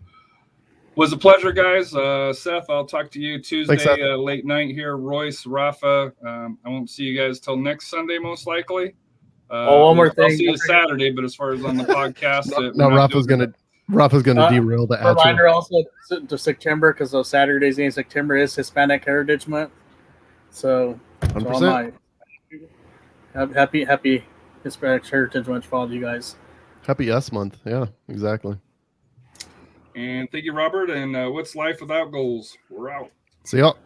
was a pleasure, guys. Seth, I'll talk to you Tuesday. Thanks, late night here. Royce, Rafa, I won't see you guys till next Sunday, most likely. One more thing. I'll see you Saturday, but as far as on the podcast, Rafa's gonna derail the outro. Reminder also to September, because those Saturdays in September is Hispanic Heritage Month. So, 100%. Happy Hispanic Heritage Month for all of you guys. Happy US month. Yeah, exactly. And thank you, Robert. And what's life without goals? We're out. See y'all.